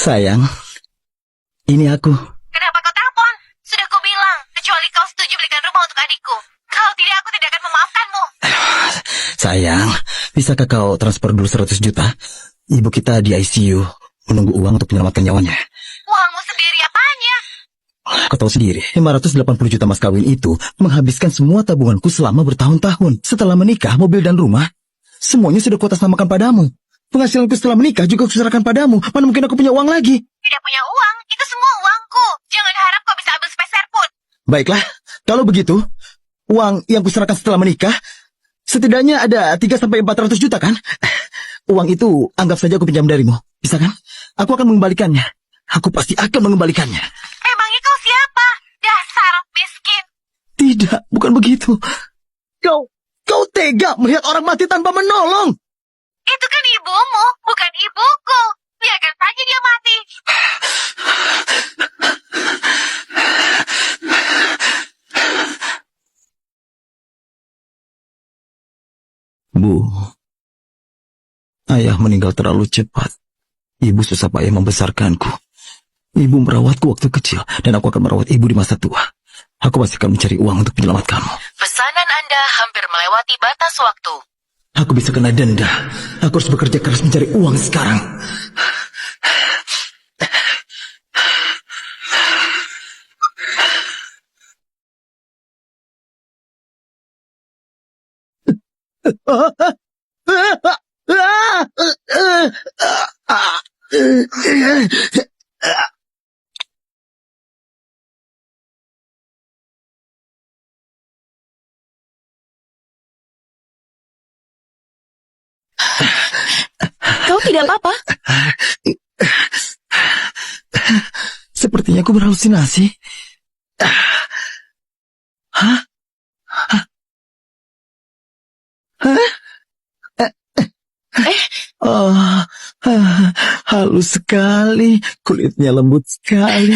Sayang, ini aku. Kenapa kau telepon? Sudah kubilang, kecuali kau setuju belikan rumah untuk adikku. Kalau tidak, aku tidak akan memaafkanmu. Sayang, bisakah kau transfer dulu 100 juta? Ibu kita di ICU, menunggu uang untuk menyelamatkan nyawanya. Uangmu sendiri apanya? Kau tahu sendiri, 580 juta mas kawin itu menghabiskan semua tabunganku selama bertahun-tahun. Setelah menikah, mobil dan rumah, semuanya sudah kuatasnamakan padamu. Penghasilanku setelah menikah juga kuserahkan padamu. Mana mungkin aku punya uang lagi? Tidak punya uang, itu semua uangku. Jangan harap kau bisa ambil sepeser pun. Baiklah, kalau begitu, uang yang kuserahkan setelah menikah, setidaknya ada 300-400 juta kan? Uang itu anggap saja aku pinjam darimu. Bisa kan? Aku akan mengembalikannya. Aku pasti akan mengembalikannya. Emangnya kau siapa? Dasar miskin. Tidak, bukan begitu. Kau tega melihat orang mati tanpa menolong. Itu kan ibumu, bukan ibuku. Biarkan saja dia mati. Bu, ayah meninggal terlalu cepat. Ibu susah payah membesarkanku. Ibu merawatku waktu kecil, dan aku akan merawat ibu di masa tua. Aku pasti akan mencari uang untuk menyelamatkanmu. Pesanan Anda hampir melewati batas waktu. Aku bisa kena denda. Aku harus bekerja keras mencari uang sekarang. Kau tidak apa-apa? Sepertinya aku berhalusinasi. Hah? Oh, halus sekali. Kulitnya lembut sekali.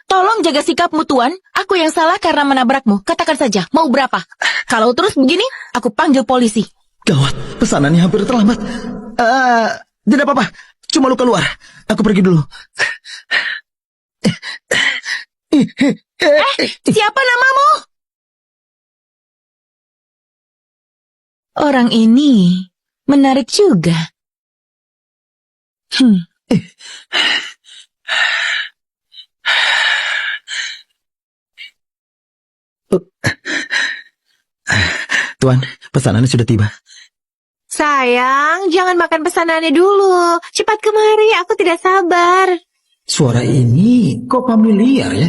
Tolong jaga sikapmu, Tuan. Aku yang salah karena menabrakmu. Katakan saja, mau berapa? Kalau terus begini, aku panggil polisi. Gawat, pesanannya hampir terlambat. Tidak apa-apa, cuma luka luar. Aku pergi dulu. Siapa namamu? Orang ini menarik juga. Tuan, pesanannya sudah tiba. Sayang, jangan makan pesanannya dulu. Cepat kemari, aku tidak sabar. Suara ini kok familiar ya?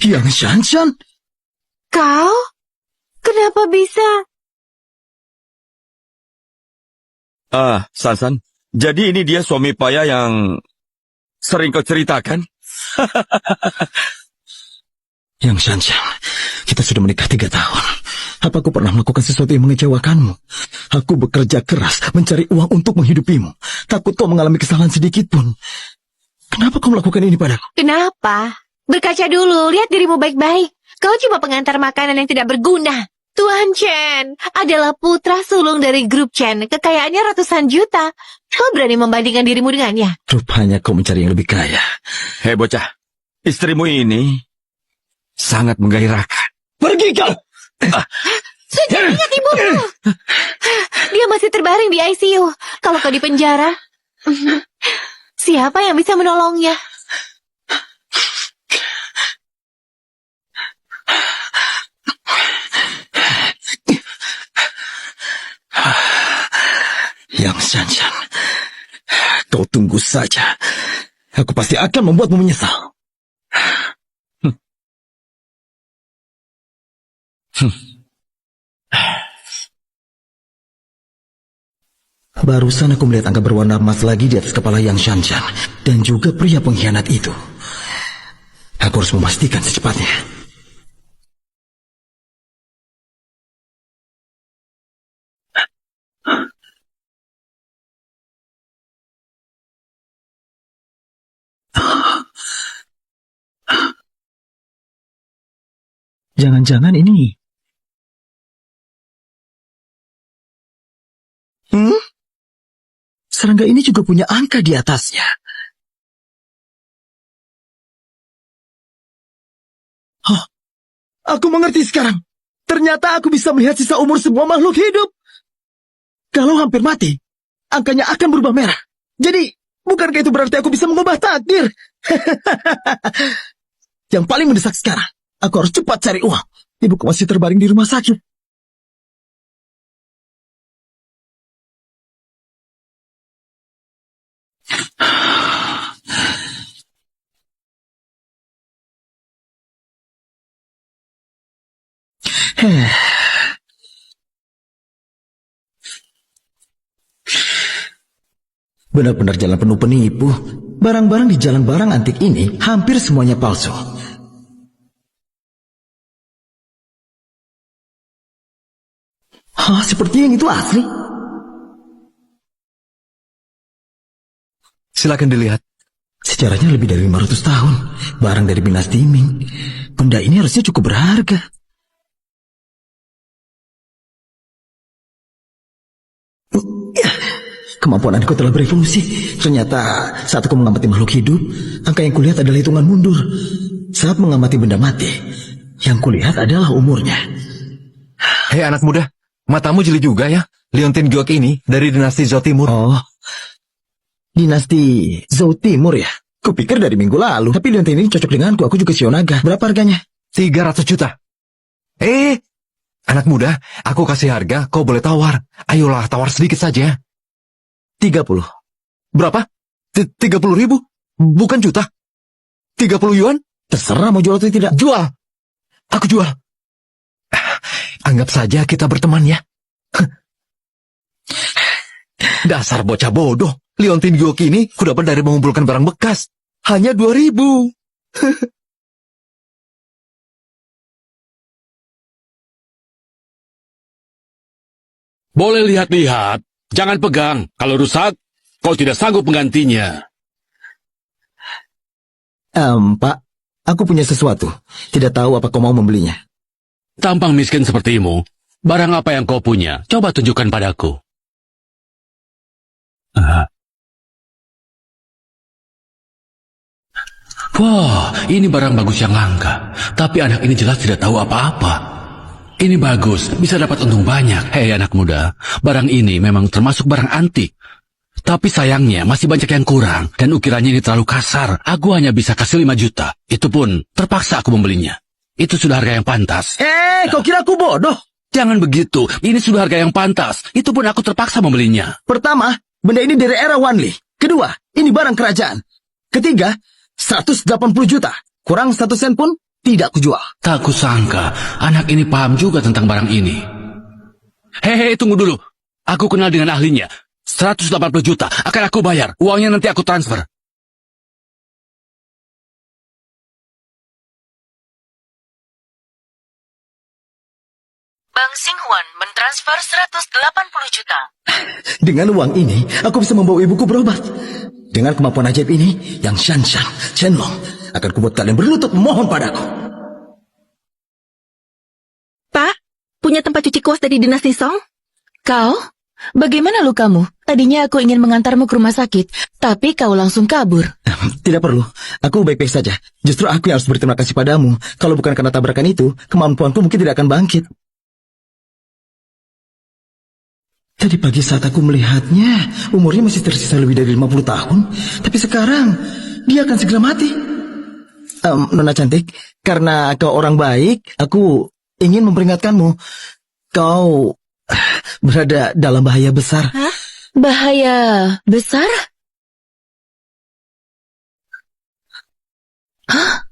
Yang Shanshan? Kau? Kenapa bisa? Sansan, jadi ini dia suami Paya yang sering kau ceritakan? Yang Shanshan, kita sudah menikah 3 tahun. Apa aku pernah melakukan sesuatu yang mengecewakanmu? Aku bekerja keras mencari uang untuk menghidupimu. Takut kau mengalami kesalahan sedikit pun. Kenapa kau melakukan ini padaku? Kenapa? Berkaca dulu, lihat dirimu baik-baik. Kau cuma pengantar makanan yang tidak berguna. Tuan Chen adalah putra sulung dari grup Chen. Kekayaannya ratusan juta. Kau berani membandingkan dirimu dengannya? Rupanya kau mencari yang lebih kaya. Hei bocah, istrimu ini sangat menggairahkan. Pergi kau! Sudah ingat ibumu. Dia masih terbaring di ICU. Kalau kau di penjara, siapa yang bisa menolongnya? Yang Shanshan, kau tunggu saja. Aku pasti akan membuatmu menyesal. Barusan aku melihat angka berwarna emas lagi di atas kepala Yang Shanshan. Dan juga pria pengkhianat itu. Aku harus memastikan secepatnya. Jangan-jangan ini... Serangga ini juga punya angka di atasnya. Oh, aku mengerti sekarang. Ternyata aku bisa melihat sisa umur semua makhluk hidup. Kalau hampir mati, angkanya akan berubah merah. Jadi, bukankah itu berarti aku bisa mengubah takdir? Yang paling mendesak sekarang, aku harus cepat cari uang. Ibuku masih terbaring di rumah sakit. Benar-benar jalan penuh penipu. Barang-barang di jalan barang antik ini hampir semuanya palsu. Seperti yang itu asli. Silakan dilihat. Sejarahnya lebih dari 500 tahun. Barang dari dinasti Ming. Benda ini harusnya cukup berharga. Kemampuan adikku telah berevolusi. Ternyata saat aku mengamati makhluk hidup, angka yang kulihat adalah hitungan mundur. Saat mengamati benda mati, yang kulihat adalah umurnya. Hei anak muda, matamu jeli juga ya. Liontin Giok ini dari dinasti Zhou Timur. Oh, dinasti Zhou Timur ya? Kupikir dari minggu lalu. Tapi liontin ini cocok denganku, aku juga Shionaga. Berapa harganya? 300 juta. Anak muda, aku kasih harga, kau boleh tawar. Ayolah, tawar sedikit saja. 30. Berapa? 30.000? Bukan juta. 30 yuan? Terserah mau jual atau tidak. Jual. Aku jual. Anggap saja kita berteman ya. Dasar bocah bodoh. Liontin Giok ini kudapat dari mengumpulkan barang bekas. Hanya 2.000. Boleh lihat-lihat. Jangan pegang. Kalau rusak, kau tidak sanggup menggantinya. Pak, aku punya sesuatu. Tidak tahu apa kau mau membelinya. Tampang miskin sepertimu. Barang apa yang kau punya? Coba tunjukkan padaku. Wah, ini barang bagus yang langka. Tapi anak ini jelas tidak tahu apa-apa. Ini bagus, bisa dapat untung banyak. Hei anak muda, barang ini memang termasuk barang antik. Tapi sayangnya masih banyak yang kurang. Dan ukirannya ini terlalu kasar. Aku hanya bisa kasih 5 juta. Itu pun terpaksa aku membelinya. Itu sudah harga yang pantas. Kau kira aku bodoh? Jangan begitu, ini sudah harga yang pantas. Itu pun aku terpaksa membelinya. Pertama, benda ini dari era Wanli. Kedua, ini barang kerajaan. Ketiga, 180 juta. Kurang 1 sen pun tidak kujual. Tak kusangka, anak ini paham juga tentang barang ini. Hehe, tunggu dulu. Aku kenal dengan ahlinya. 180 juta, akan aku bayar. Uangnya nanti aku transfer. Bang Xinghuan mentransfer 180 juta. Dengan uang ini, aku bisa membawa ibuku berobat. Dengan kemampuan ajaib ini, yang Shanshan, Shenlong, akan kubuat kalian berlutut memohon padaku. Pak, punya tempat cuci kuas dari dinasti Song? Kau? Bagaimana lukamu? Tadinya aku ingin mengantarmu ke rumah sakit, tapi kau langsung kabur. Tidak perlu, aku baik-baik saja. Justru aku yang harus berterima kasih padamu. Kalau bukan karena tabrakan itu, kemampuanku mungkin tidak akan bangkit. Tadi pagi saat aku melihatnya, umurnya masih tersisa lebih dari 50 tahun. Tapi sekarang, dia akan segera mati. Nona cantik, karena kau orang baik, aku ingin memperingatkanmu. Kau berada dalam bahaya besar. Hah? Bahaya besar? Hah?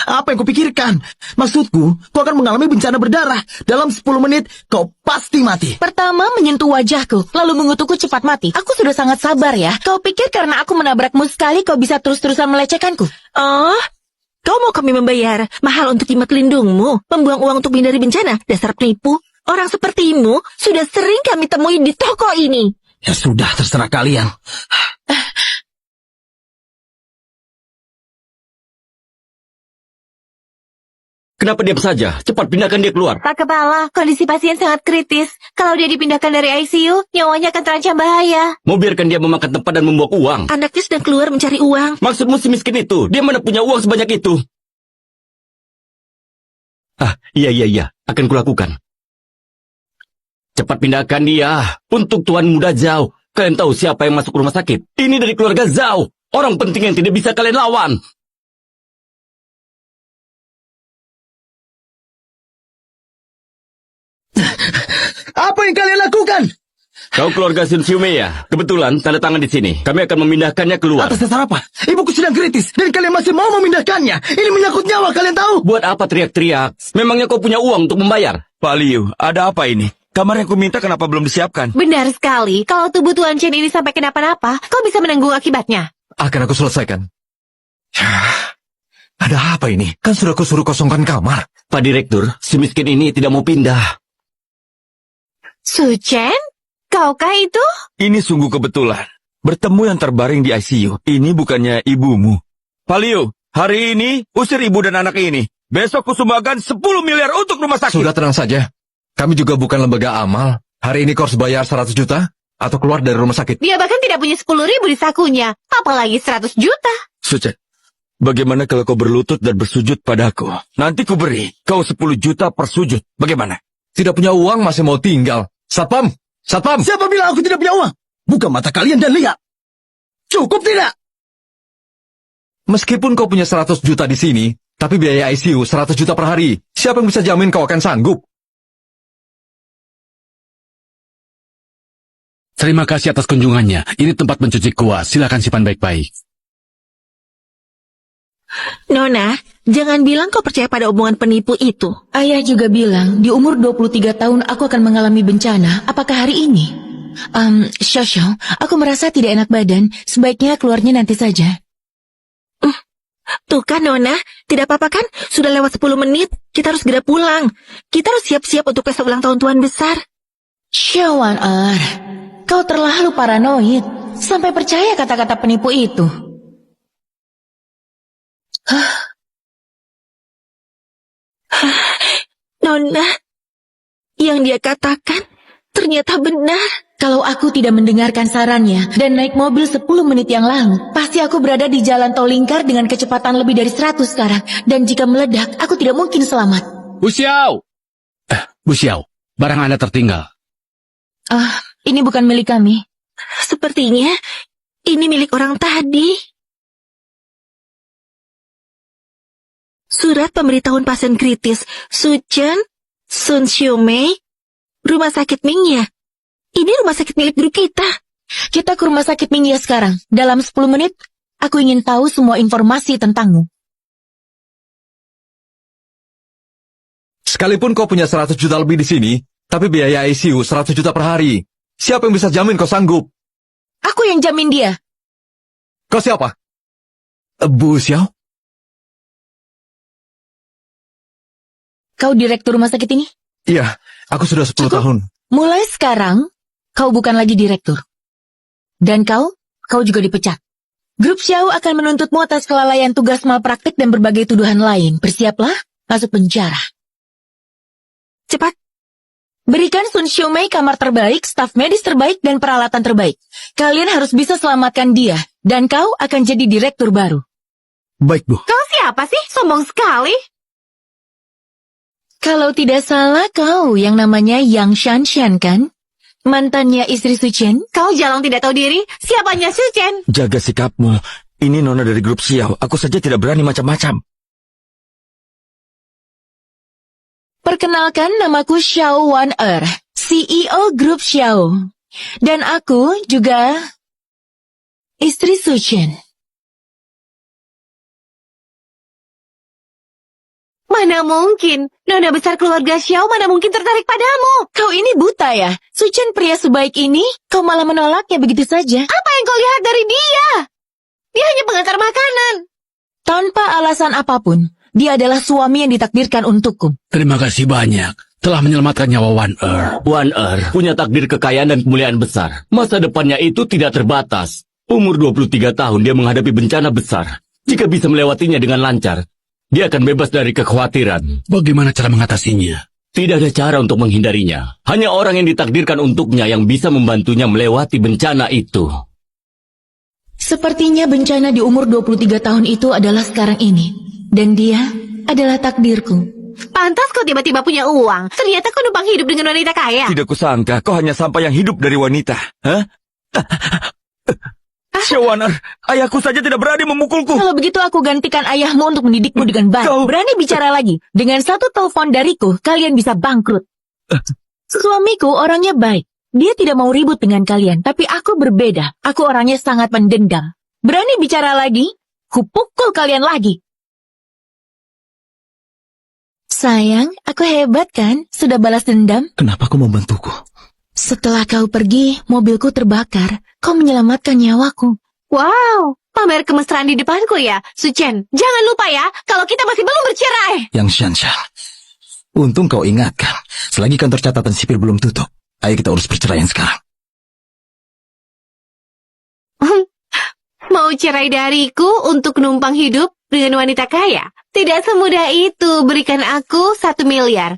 Apa yang kau pikirkan? Maksudku, kau akan mengalami bencana berdarah. Dalam 10 menit, kau pasti mati. Pertama menyentuh wajahku, lalu mengutukku cepat mati. Aku sudah sangat sabar ya. Kau pikir karena aku menabrakmu sekali, kau bisa terus-terusan melecehkanku? Oh, kau mau kami membayar mahal untuk jimat lindungmu? Membuang uang untuk menghindari bencana? Dasar penipu. Orang sepertimu sudah sering kami temui di toko ini. Ya sudah, terserah kalian. Kenapa diam saja? Cepat pindahkan dia keluar. Pak Kepala, kondisi pasien sangat kritis. Kalau dia dipindahkan dari ICU, nyawanya akan terancam bahaya. Mau biarkan dia memakan tempat dan membuang uang? Anaknya sedang keluar mencari uang. Maksudmu si miskin itu? Dia mana punya uang sebanyak itu? Iya. Akan kulakukan. Cepat pindahkan dia. Untuk Tuan Muda Zhao. Kalian tahu siapa yang masuk rumah sakit? Ini dari keluarga Zhao. Orang penting yang tidak bisa kalian lawan. Apa yang kalian lakukan? Kau keluarga Sun Xiumei ya? Kebetulan tanda tangan di sini. Kami akan memindahkannya keluar. Atas dasar apa? Ibuku sedang kritis dan kalian masih mau memindahkannya. Ini menyangkut nyawa, kalian tahu? Buat apa teriak-teriak? Memangnya kau punya uang untuk membayar? Pak Liu, ada apa ini? Kamar yang kuminta kenapa belum disiapkan? Benar sekali. Kalau tubuh Tuan Chen ini sampai kenapa-napa, kau bisa menanggung akibatnya. Akan aku selesaikan. Ada apa ini? Kan sudah aku suruh kosongkan kamar. Pak Direktur, si miskin ini tidak mau pindah. Su Chen? Kaukah itu? Ini sungguh kebetulan. Bertemu yang terbaring di ICU. Ini bukannya ibumu. Pak Liu, hari ini usir ibu dan anak ini. Besok kusumbangkan 10 miliar untuk rumah sakit. Sudah tenang saja. Kami juga bukan lembaga amal. Hari ini kau harus bayar 100 juta atau keluar dari rumah sakit. Dia bahkan tidak punya 10.000 di sakunya. Apalagi 100 juta. Su Chen, bagaimana kalau kau berlutut dan bersujud padaku? Nanti ku beri kau 10 juta per sujud. Bagaimana? Tidak punya uang masih mau tinggal. Satpam! Satpam! Siapa bilang aku tidak punya uang? Buka mata kalian dan lihat. Cukup tidak? Meskipun kau punya 100 juta di sini, tapi biaya ICU 100 juta per hari. Siapa yang bisa jamin kau akan sanggup? Terima kasih atas kunjungannya. Ini tempat mencuci kuas. Silakan simpan baik-baik. Nona, jangan bilang kau percaya pada omongan penipu itu. Ayah juga bilang, di umur 23 tahun aku akan mengalami bencana. Apakah hari ini? Shosho, aku merasa tidak enak badan. Sebaiknya keluarnya nanti saja. Tuh kan, Nona. Tidak apa-apa kan? Sudah lewat 10 menit. Kita harus segera pulang. Kita harus siap-siap untuk pesta ulang tahun Tuan Besar. Shawan kau terlalu paranoid. Sampai percaya kata-kata penipu itu. Nona, yang dia katakan ternyata benar. Kalau aku tidak mendengarkan sarannya dan naik mobil 10 menit yang lalu, pasti aku berada di jalan tol lingkar dengan kecepatan lebih dari 100 sekarang. Dan jika meledak, aku tidak mungkin selamat. Bu Xiao! Bu Xiao, barang Anda tertinggal. Ini bukan milik kami. Sepertinya ini milik orang tadi. Surat pemberitahuan pasien kritis, Su Chen, Sun Xiumei, Rumah Sakit Mingya. Ini rumah sakit milik guru kita. Kita ke rumah sakit Mingya sekarang. Dalam 10 menit, aku ingin tahu semua informasi tentangmu. Sekalipun kau punya 100 juta lebih di sini, tapi biaya ICU 100 juta per hari. Siapa yang bisa jamin kau sanggup? Aku yang jamin dia. Kau siapa? Bu Xiao? Kau direktur rumah sakit ini? Iya, aku sudah 10 tahun. Mulai sekarang, kau bukan lagi direktur. Dan kau juga dipecat. Grup Xiao akan menuntutmu atas kelalaian tugas malpraktik dan berbagai tuduhan lain. Bersiaplah, masuk penjara. Cepat. Berikan Sun Xiumei kamar terbaik, staf medis terbaik, dan peralatan terbaik. Kalian harus bisa selamatkan dia. Dan kau akan jadi direktur baru. Baik, Bu. Kau siapa sih? Sombong sekali. Kalau tidak salah, kau yang namanya Yang Shanshan kan? Mantannya istri Su Chen? Kau jalang tidak tahu diri. Siapanya Su Chen? Jaga sikapmu. Ini nona dari grup Xiao. Aku saja tidak berani macam-macam. Perkenalkan, namaku Xiao Wan-er, CEO grup Xiao. Dan aku juga istri Su Chen. Mana mungkin? Nona besar keluarga Xiao mana mungkin tertarik padamu? Kau ini buta ya? Su Chen pria sebaik ini, kau malah menolaknya begitu saja. Apa yang kau lihat dari dia? Dia hanya pengantar makanan. Tanpa alasan apapun, dia adalah suami yang ditakdirkan untukku. Terima kasih banyak. Telah menyelamatkan nyawa Wan-er. Wan-er punya takdir kekayaan dan kemuliaan besar. Masa depannya itu tidak terbatas. Umur 23 tahun dia menghadapi bencana besar. Jika bisa melewatinya dengan lancar, dia akan bebas dari kekhawatiran. Bagaimana cara mengatasinya? Tidak ada cara untuk menghindarinya. Hanya orang yang ditakdirkan untuknya yang bisa membantunya melewati bencana itu. Sepertinya bencana di umur 23 tahun itu adalah sekarang ini. Dan dia adalah takdirku. Pantas kau tiba-tiba punya uang. Ternyata kau numpang hidup dengan wanita kaya. Tidak kusangka kau hanya sampai yang hidup dari wanita. Hah? Shawaner, ayahku saja tidak berani memukulku. Kalau begitu aku gantikan ayahmu untuk mendidikmu dengan baik. Berani bicara lagi. Dengan satu telepon dariku, kalian bisa bangkrut. Suamiku orangnya baik. Dia tidak mau ribut dengan kalian. Tapi aku berbeda. Aku orangnya sangat mendendam. Berani bicara lagi, kupukul kalian lagi. Sayang, aku hebat kan? Sudah balas dendam? Kenapa kau membantuku? Setelah kau pergi, mobilku terbakar. Kau menyelamatkan nyawaku. Wow, pamer kemesraan di depanku ya. Suchen, jangan lupa ya, kalau kita masih belum bercerai. Yang Shanshan, untung kau ingatkan. Selagi kantor catatan sipil belum tutup, ayo kita urus perceraian sekarang. Mau cerai dariku untuk numpang hidup dengan wanita kaya? Tidak semudah itu. Berikan aku 1 miliar.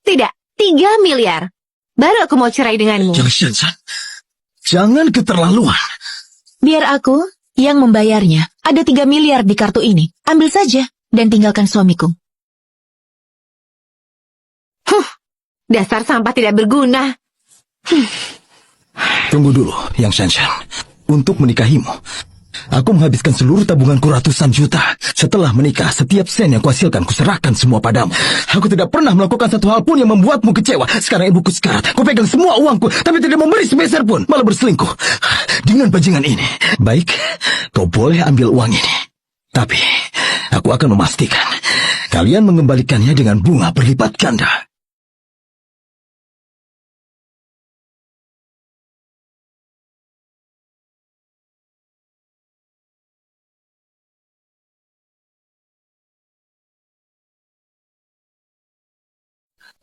Tidak, 3 miliar. Baru aku mau cerai denganmu. Yang Shanshan, jangan keterlaluan. Biar aku yang membayarnya. Ada 3 miliar di kartu ini. Ambil saja dan tinggalkan suamiku. Dasar sampah tidak berguna. Tunggu dulu, Yang Shanshan. Untuk menikahimu, aku menghabiskan seluruh tabunganku ratusan juta. Setelah menikah, setiap sen yang kuhasilkan kuserahkan semua padamu. Aku tidak pernah melakukan satu hal pun yang membuatmu kecewa. Sekarang ibuku sekarat. Kau pegang semua uangku, tapi tidak memberi sepeser pun. Malah berselingkuh dengan bajingan ini. Baik, kau boleh ambil uang ini. Tapi, aku akan memastikan kalian mengembalikannya dengan bunga berlipat ganda.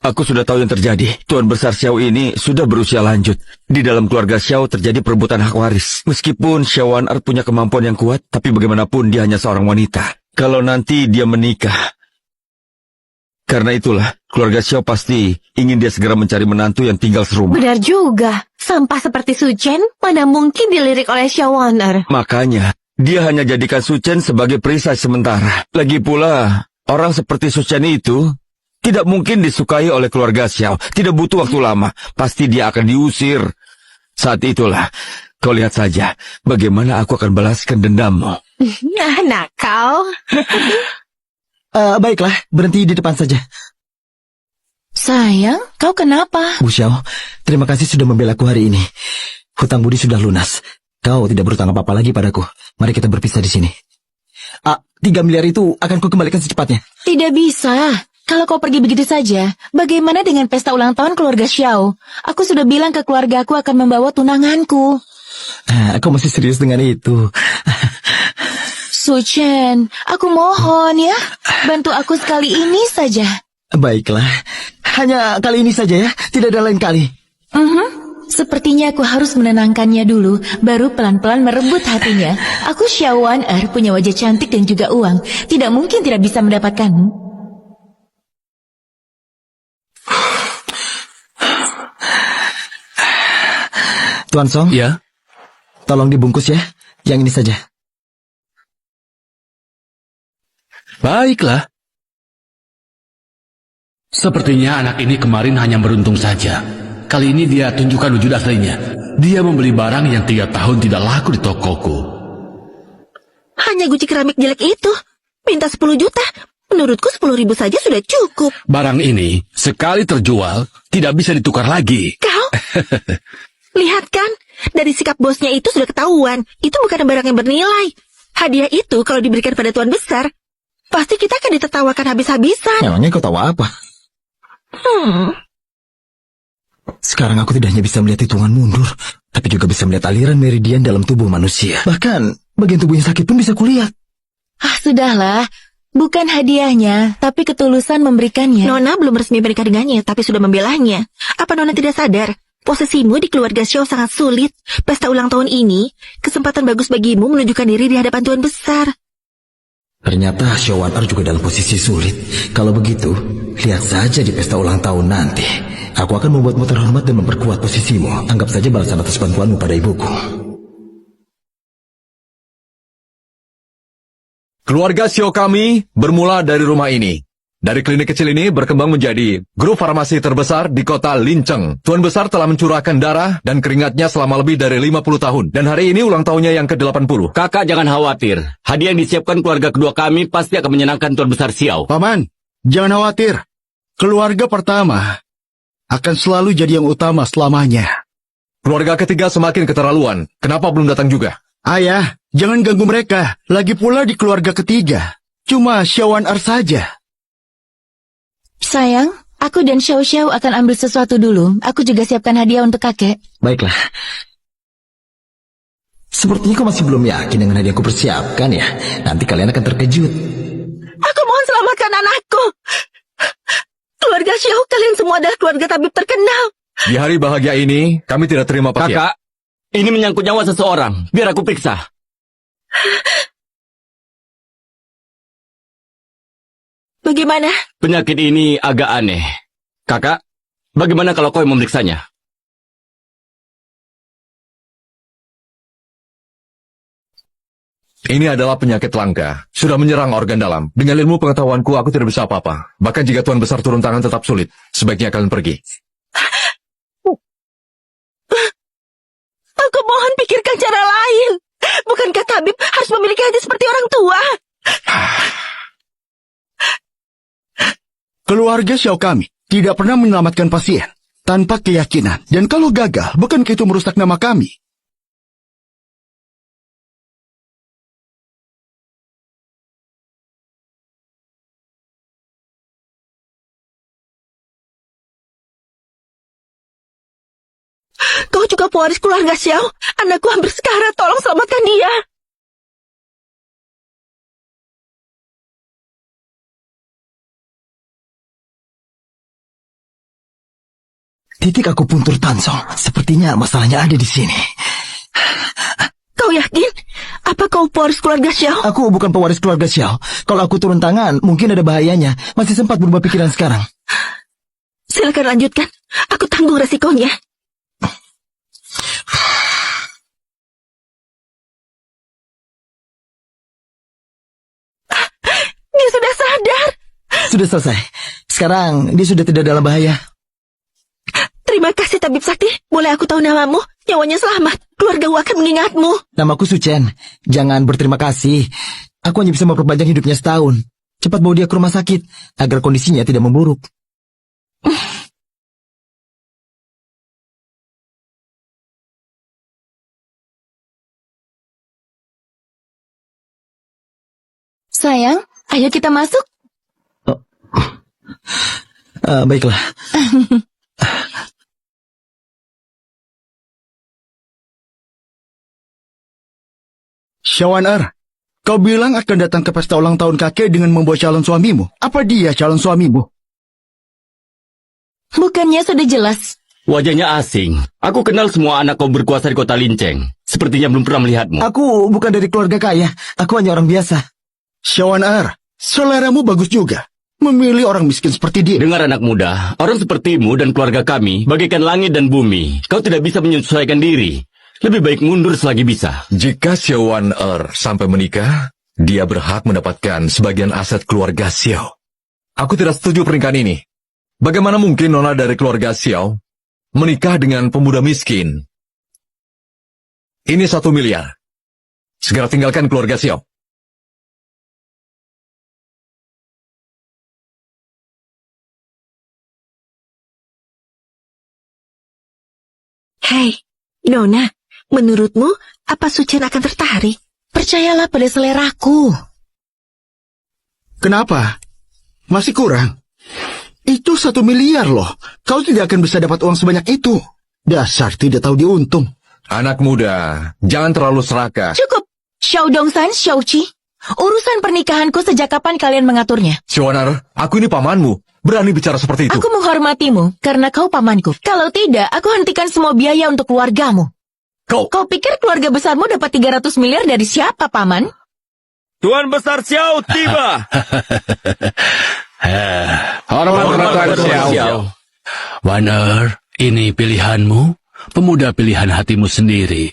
Aku sudah tahu yang terjadi. Tuan Besar Xiao ini sudah berusia lanjut. Di dalam keluarga Xiao terjadi perebutan hak waris. Meskipun Xiao Waner punya kemampuan yang kuat, tapi bagaimanapun dia hanya seorang wanita. Kalau nanti dia menikah. Karena itulah, keluarga Xiao pasti ingin dia segera mencari menantu yang tinggal serumah. Benar juga. Sampah seperti Suchen mana mungkin dilirik oleh Shawaner. Makanya, dia hanya jadikan Suchen sebagai perisai sementara. Lagi pula, orang seperti Suchen itu tidak mungkin disukai oleh keluarga Xiao. Tidak butuh waktu lama. Pasti dia akan diusir. Saat itulah, kau lihat saja bagaimana aku akan balaskan dendammu. Nakal. Baiklah, berhenti di depan saja. Sayang, kau kenapa? Bu Xiao, terima kasih sudah membela aku hari ini. Hutang budi sudah lunas. Kau tidak berhutang apa-apa lagi padaku. Mari kita berpisah di sini. 3 miliar itu akan kukembalikan secepatnya. Tidak bisa. Kalau kau pergi begitu saja, bagaimana dengan pesta ulang tahun keluarga Xiao? Aku sudah bilang ke keluarga aku akan membawa tunanganku. Kau masih serius dengan itu? Suchen, aku mohon ya, bantu aku sekali ini saja. Baiklah, hanya kali ini saja ya, tidak ada lain kali. Sepertinya aku harus menenangkannya dulu, baru pelan-pelan merebut hatinya. Aku Xiao Waner, punya wajah cantik dan juga uang. Tidak mungkin tidak bisa mendapatkanmu. Tuan Song, Ya, tolong dibungkus ya, yang ini saja. baiklah. Sepertinya anak ini kemarin hanya beruntung saja. Kali ini dia tunjukkan wujud aslinya. Dia membeli barang yang 3 tahun tidak laku di tokoku. Hanya guci keramik jelek itu. Minta 10 juta. Menurutku 10.000 saja sudah cukup. Barang ini sekali terjual tidak bisa ditukar lagi. Kau? Lihat kan, dari sikap bosnya itu sudah ketahuan. Itu bukan barang yang bernilai. Hadiah itu kalau diberikan pada tuan besar, pasti kita akan ditertawakan habis-habisan. Memangnya kau tahu apa? Sekarang aku tidak hanya bisa melihat hitungan mundur, tapi juga bisa melihat aliran meridian dalam tubuh manusia. Bahkan, bagian tubuh yang sakit pun bisa kulihat. Sudahlah. Bukan hadiahnya, tapi ketulusan memberikannya. Nona belum resmi menikah dengannya, tapi sudah membelanya. Apa Nona tidak sadar? Posisimu di keluarga Xiao sangat sulit. Pesta ulang tahun ini, kesempatan bagus bagimu menunjukkan diri di hadapan tuan besar. Ternyata Xiaowan juga dalam posisi sulit. Kalau begitu, lihat saja di pesta ulang tahun nanti. Aku akan membuatmu terhormat dan memperkuat posisimu. Anggap saja balasan atas bantuanmu pada ibuku. Keluarga Xiao kami bermula dari rumah ini. Dari klinik kecil ini berkembang menjadi grup farmasi terbesar di kota Lincheng. Tuan Besar telah mencurahkan darah dan keringatnya selama lebih dari 50 tahun. Dan hari ini ulang tahunnya yang ke-80. Kakak jangan khawatir. Hadiah yang disiapkan keluarga kedua kami pasti akan menyenangkan Tuan Besar Xiao. Paman, jangan khawatir. Keluarga pertama akan selalu jadi yang utama selamanya. Keluarga ketiga semakin keterlaluan. Kenapa belum datang juga? Ayah, jangan ganggu mereka. Lagi pula di keluarga ketiga. Cuma Xiaowan saja. Sayang, aku dan Xiao Xiao akan ambil sesuatu dulu. Aku juga siapkan hadiah untuk kakek. Baiklah. Sepertinya kau masih belum yakin dengan hadiah yang kupersiapkan ya. Nanti kalian akan terkejut. Aku mohon selamatkan anakku. Keluarga Xiao, kalian semua adalah keluarga tabib terkenal. Di hari bahagia ini, kami tidak terima pasien. Kakak, ini menyangkut nyawa seseorang. Biar aku periksa. Bagaimana? Penyakit ini agak aneh. Kakak, bagaimana kalau kau yang memeriksanya? Ini adalah penyakit langka. Sudah menyerang organ dalam. Dengan ilmu pengetahuanku, aku tidak bisa apa-apa. Bahkan jika Tuan Besar turun tangan tetap sulit. Sebaiknya kalian pergi. Aku mohon pikirkan cara lain. Bukankah tabib harus memiliki hati seperti orang tua? Keluarga Xiao kami tidak pernah menyelamatkan pasien tanpa keyakinan. Dan kalau gagal, bukankah itu merusak nama kami? Kau juga pewaris keluarga Xiao. Anakku hampir sekarat, tolong selamatkan dia. Titik aku puntur Tansong. Sepertinya masalahnya ada di sini. Kau yakin? Apa kau pewaris keluarga Xiao? Aku bukan pewaris keluarga Xiao. Kalau aku turun tangan, mungkin ada bahayanya. Masih sempat berubah pikiran sekarang. Silakan lanjutkan. Aku tanggung resikonya. Dia sudah sadar. Sudah selesai. Sekarang dia sudah tidak dalam bahaya. Terima kasih Tabib Sakti. Boleh aku tahu namamu? Nyawanya selamat. Keluargaku akan mengingatmu. Namaku Suchen. Jangan berterima kasih. Aku hanya bisa memperpanjang hidupnya setahun. Cepat bawa dia ke rumah sakit agar kondisinya tidak memburuk. Sayang, ayo kita masuk. Baiklah. Xiaowan, kau bilang akan datang ke pesta ulang tahun kakek dengan membawa calon suamimu. Apa dia calon suamimu? Bukannya sudah jelas. Wajahnya asing. Aku kenal semua anak kaum berkuasa di kota Lincheng. Sepertinya belum pernah melihatmu. Aku bukan dari keluarga kaya. Aku hanya orang biasa. Xiaowan, seleramu bagus juga. Memilih orang miskin seperti dia. Dengar anak muda, orang sepertimu dan keluarga kami bagaikan langit dan bumi. Kau tidak bisa menyesuaikan diri. Lebih baik mundur selagi bisa. Jika Xiaowan sampai menikah, dia berhak mendapatkan sebagian aset keluarga Xiao. Aku tidak setuju pernikahan ini. Bagaimana mungkin nona dari keluarga Xiao menikah dengan pemuda miskin? Ini 1 miliar. Segera tinggalkan keluarga Xiao. Hei, Nona. Menurutmu, apa Suchen akan tertarik? Percayalah pada seleraku. Kenapa? Masih kurang? Itu 1 miliar loh. Kau tidak akan bisa dapat uang sebanyak itu. Dasar tidak tahu diuntung. Anak muda, jangan terlalu serakah. Cukup. Xiao Dongsan, Xiao Qi. Urusan pernikahanku sejak kapan kalian mengaturnya? Xiaowan, aku ini pamanmu. Berani bicara seperti itu. Aku menghormatimu karena kau pamanku. Kalau tidak, aku hentikan semua biaya untuk keluargamu. Kau pikir keluarga besarmu dapat 300 miliar dari siapa, Paman? Tuan Besar Xiao tiba. Hormat Tuan Xiao. Waner, ini pilihanmu? Pemuda pilihan hatimu sendiri.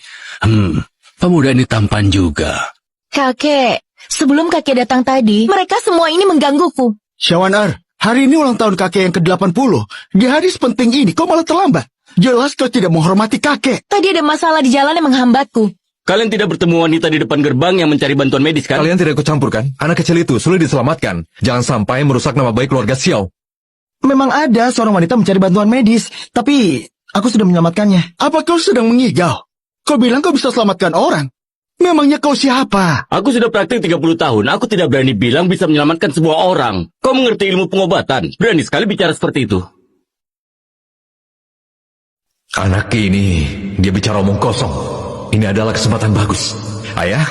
Pemuda ini tampan juga. Kakek, sebelum kakek datang tadi, mereka semua ini menggangguku. Shawanar, hari ini ulang tahun kakek yang ke-80. Di hari sepenting ini, kau malah terlambat. Jelas kau tidak menghormati kakek. Tadi ada masalah di jalan yang menghambatku. Kalian tidak bertemu wanita di depan gerbang yang mencari bantuan medis, kan? Kalian tidak ikut campur kan? Anak kecil itu sulit diselamatkan. Jangan sampai merusak nama baik keluarga Xiao. Memang ada seorang wanita mencari bantuan medis, tapi aku sudah menyelamatkannya. Apa kau sedang mengigau? Kau bilang kau bisa selamatkan orang. Memangnya kau siapa? Aku sudah praktik 30 tahun. Aku tidak berani bilang bisa menyelamatkan semua orang. Kau mengerti ilmu pengobatan. Berani sekali bicara seperti itu. Anak ini, dia bicara omong kosong. Ini adalah kesempatan bagus. Ayah,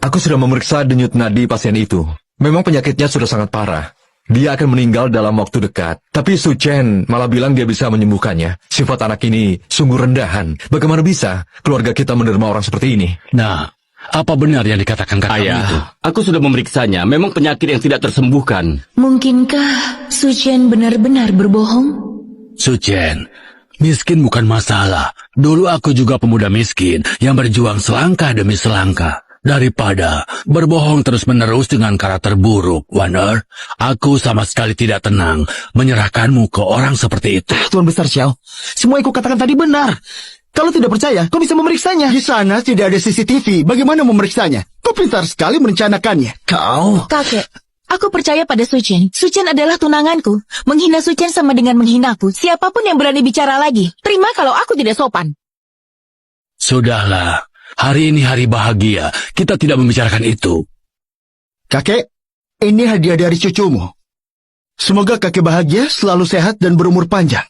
aku sudah memeriksa denyut nadi pasien itu. Memang penyakitnya sudah sangat parah. Dia akan meninggal dalam waktu dekat. Tapi Su Chen malah bilang dia bisa menyembuhkannya. Sifat anak ini sungguh rendahan. Bagaimana bisa keluarga kita menerima orang seperti ini? Nah, apa benar yang dikatakan kakak itu? Ayah, aku sudah memeriksanya. Memang penyakit yang tidak tersembuhkan. Mungkinkah Su Chen benar-benar berbohong? Su Chen, miskin bukan masalah. Dulu aku juga pemuda miskin yang berjuang selangkah demi selangkah. Daripada berbohong terus-menerus dengan karakter buruk, Waner, aku sama sekali tidak tenang menyerahkanmu ke orang seperti itu. Tuan Besar Xiao, semua yang kau katakan tadi benar. Kalau tidak percaya, kau bisa memeriksanya. Di sana tidak ada CCTV. Bagaimana memeriksanya? Kau pintar sekali merencanakannya. Kau... Kakek, aku percaya pada Su Chen. Su Chen adalah tunanganku. Menghina Su Chen sama dengan menghinaku. Siapapun yang berani bicara lagi, terima kalau aku tidak sopan. Sudahlah, hari ini hari bahagia. Kita tidak membicarakan itu. Kakek, ini hadiah dari cucumu. Semoga kakek bahagia, selalu sehat, dan berumur panjang.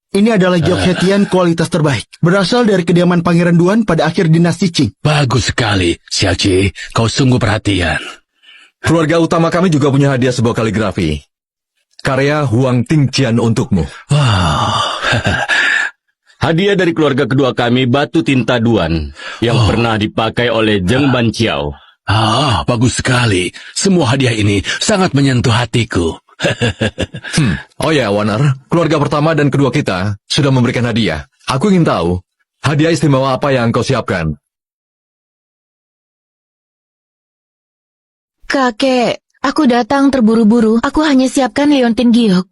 Ini adalah giok hetian kualitas terbaik. Berasal dari kediaman Pangeran Duan pada akhir dinasti Qing. Bagus sekali, Xiaoqi. Kau sungguh perhatian. Keluarga utama kami juga punya hadiah sebuah kaligrafi. Karya Huang Tingqian untukmu. Wow. Hadiah dari keluarga kedua kami, batu tinta Duan, yang pernah dipakai oleh Zheng Banqiao. Bagus sekali. Semua hadiah ini sangat menyentuh hatiku. Oh ya, Waner, keluarga pertama dan kedua kita sudah memberikan hadiah. Aku ingin tahu, hadiah istimewa apa yang kau siapkan? Kakek, aku datang terburu-buru. Aku hanya siapkan Leontin Giok.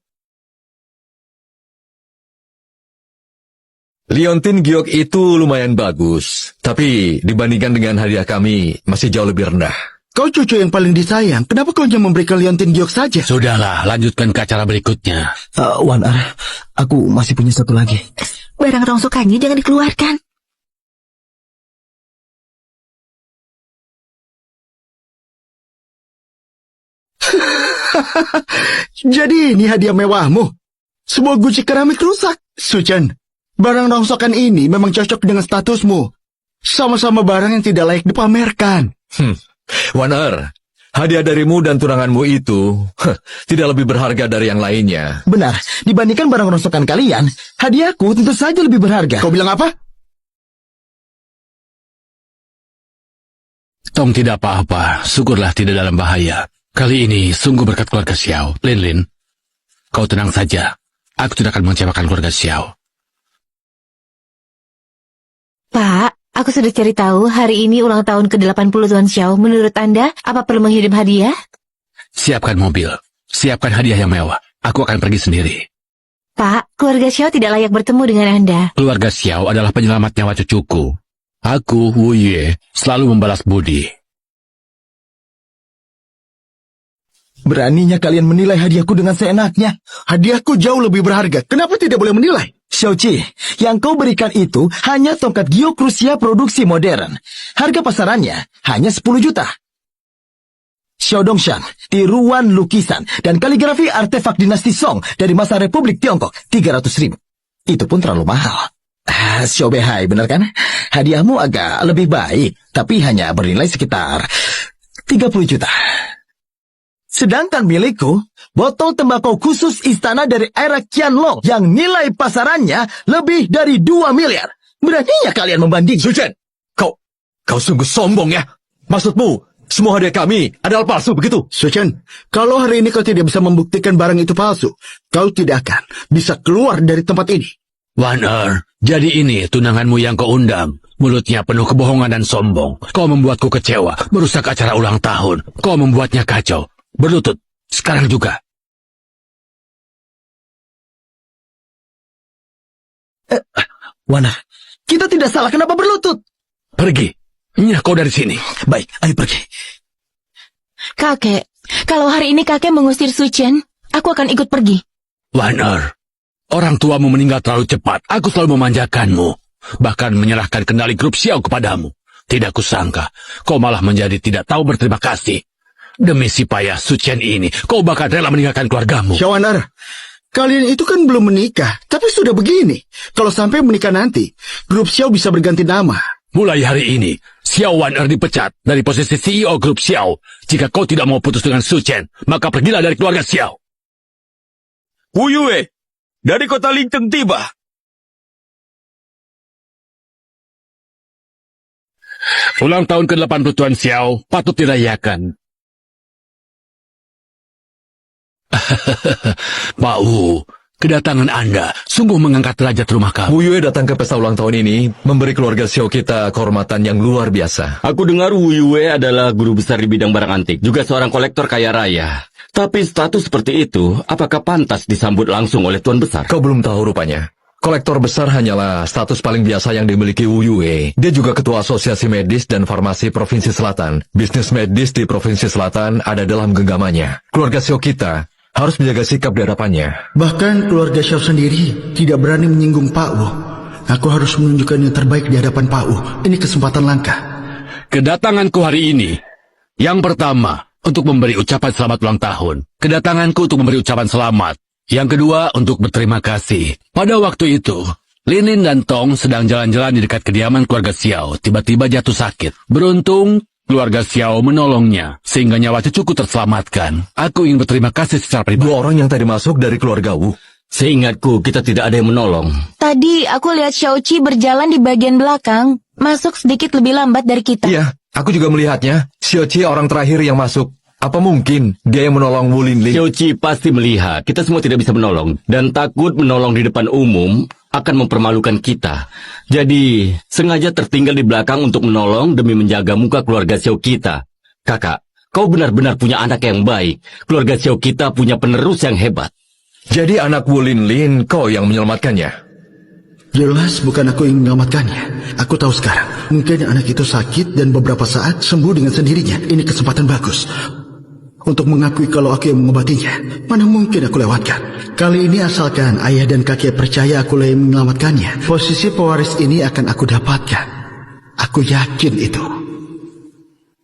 Leontin Giok itu lumayan bagus, tapi dibandingkan dengan hadiah kami, masih jauh lebih rendah. Kau cucu yang paling disayang. Kenapa kau hanya memberikan Leontin Giok saja? Sudahlah, lanjutkan ke acara berikutnya. Wanar, aku masih punya satu lagi. Barang rongsokannya jangan dikeluarkan. Jadi ini hadiah mewahmu. Sebuah guci keramik rusak. Su Chen, barang rongsokan ini memang cocok dengan statusmu. Sama-sama barang yang tidak layak dipamerkan. Waner, hadiah darimu dan tunanganmu itu tidak lebih berharga dari yang lainnya. Benar, dibandingkan barang rongsokan kalian, hadiahku tentu saja lebih berharga. Kau bilang apa? Tong tidak apa-apa, syukurlah tidak dalam bahaya. Kali ini sungguh berkat keluarga Xiao. Lin, kau tenang saja. Aku tidak akan mengecewakan keluarga Xiao. Pak, aku sudah cari tahu hari ini ulang tahun ke-80 Tuan Xiao. Menurut Anda, apa perlu mengirim hadiah? Siapkan mobil. Siapkan hadiah yang mewah. Aku akan pergi sendiri. Pak, keluarga Xiao tidak layak bertemu dengan Anda. Keluarga Xiao adalah penyelamat nyawa cucuku. Aku, Wu Yue, selalu membalas budi. Beraninya kalian menilai hadiahku dengan seenaknya. Hadiahku jauh lebih berharga. Kenapa tidak boleh menilai? Xiaoqi, yang kau berikan itu hanya tongkat giok Rusia produksi modern. Harga pasarannya hanya 10 juta. Xiaodongshan, tiruan lukisan, dan kaligrafi artefak dinasti Song dari masa Republik Tiongkok, 300.000. Itu pun terlalu mahal. Xiao Beihai, benar kan? Hadiahmu agak lebih baik, tapi hanya bernilai sekitar 30 juta. Sedangkan milikku, botol tembakau khusus istana dari era Qianlong yang nilai pasarannya lebih dari 2 miliar. Beraninya kalian membanding? Su Chen, kau sungguh sombong ya. Maksudmu, Semua hadiah kami adalah palsu, begitu? Suchen, kalau hari ini kau tidak bisa membuktikan barang itu palsu, kau tidak akan bisa keluar dari tempat ini. Warner, jadi ini tunanganmu yang kau undang. Mulutnya penuh kebohongan dan sombong. Kau membuatku kecewa, merusak acara ulang tahun. Kau membuatnya kacau. Berlutut, sekarang juga. Warner, kita tidak salah, kenapa berlutut? Pergi. Nyah kau dari sini. Baik, ayo pergi. Kakek, kalau hari ini kakek mengusir Suchen, aku akan ikut pergi. Warner, orang tuamu meninggal terlalu cepat. Aku selalu memanjakanmu. Bahkan menyerahkan kendali grup Xiao kepadamu. Tidak kusangka, kau malah menjadi tidak tahu berterima kasih. Demi si payah Suchen ini, kau bakal rela meninggalkan keluargamu. Xiaowaner, kalian itu kan belum menikah, tapi sudah begini. Kalau sampai menikah nanti, grup Xiao bisa berganti nama. Mulai hari ini, Xiao Waner dipecat dari posisi CEO grup Xiao. Jika kau tidak mau putus dengan Suchen, maka pergilah dari keluarga Xiao. Wu Yue, dari kota Lingteng tiba. Ulang tahun ke-80 Tuan Xiao patut dirayakan. Pak Wu, kedatangan Anda sungguh mengangkat derajat rumah kami. Wu Yue datang ke pesta ulang tahun ini memberi keluarga Xiao kita kehormatan yang luar biasa. Aku dengar Wu Yue adalah guru besar di bidang barang antik, juga seorang kolektor kaya raya. Tapi status seperti itu, apakah pantas disambut langsung oleh Tuan Besar? Kau belum tahu rupanya. Kolektor besar hanyalah status paling biasa yang dimiliki Wu Yue. Dia juga ketua Asosiasi Medis dan Farmasi Provinsi Selatan. Bisnis medis di Provinsi Selatan ada dalam genggamannya. Keluarga Xiao kita harus menjaga sikap di hadapannya. Bahkan keluarga Xiao sendiri tidak berani menyinggung Pak Wu. Aku harus menunjukkan yang terbaik di hadapan Pak Wu. Ini kesempatan langka. Kedatanganku hari ini, yang pertama, untuk memberi ucapan selamat ulang tahun. Kedatanganku untuk memberi ucapan selamat. Yang kedua, untuk berterima kasih. Pada waktu itu, Linin dan Tong sedang jalan-jalan di dekat kediaman keluarga Xiao. Tiba-tiba jatuh sakit. Beruntung, keluarga Xiao menolongnya, sehingga nyawa cucuku terselamatkan. Aku ingin berterima kasih secara pribadi. Dua orang yang tadi masuk dari keluarga Wu. Seingatku, kita tidak ada yang menolong. Tadi aku lihat Xiaoqi berjalan di bagian belakang, masuk sedikit lebih lambat dari kita. Iya, aku juga melihatnya. Xiaoqi orang terakhir yang masuk. Apa mungkin dia yang menolong Wu Linling? Xiaoqi pasti melihat kita semua tidak bisa menolong, dan takut menolong di depan umum akan mempermalukan kita. Jadi, sengaja tertinggal di belakang untuk menolong demi menjaga muka keluarga Xiao kita. Kakak, kau benar-benar punya anak yang baik. Keluarga Xiao kita punya penerus yang hebat. Jadi anak Wu Linlin kau yang menyelamatkannya? Jelas bukan aku yang menyelamatkannya. Aku tahu sekarang. Mungkin anak itu sakit dan beberapa saat sembuh dengan sendirinya. Ini kesempatan bagus untuk mengakui kalau aku yang mengobatinya. Mana mungkin aku lewatkan. Kali ini asalkan ayah dan kakek percaya aku yang menyelamatkannya, posisi pewaris ini akan aku dapatkan. Aku yakin itu.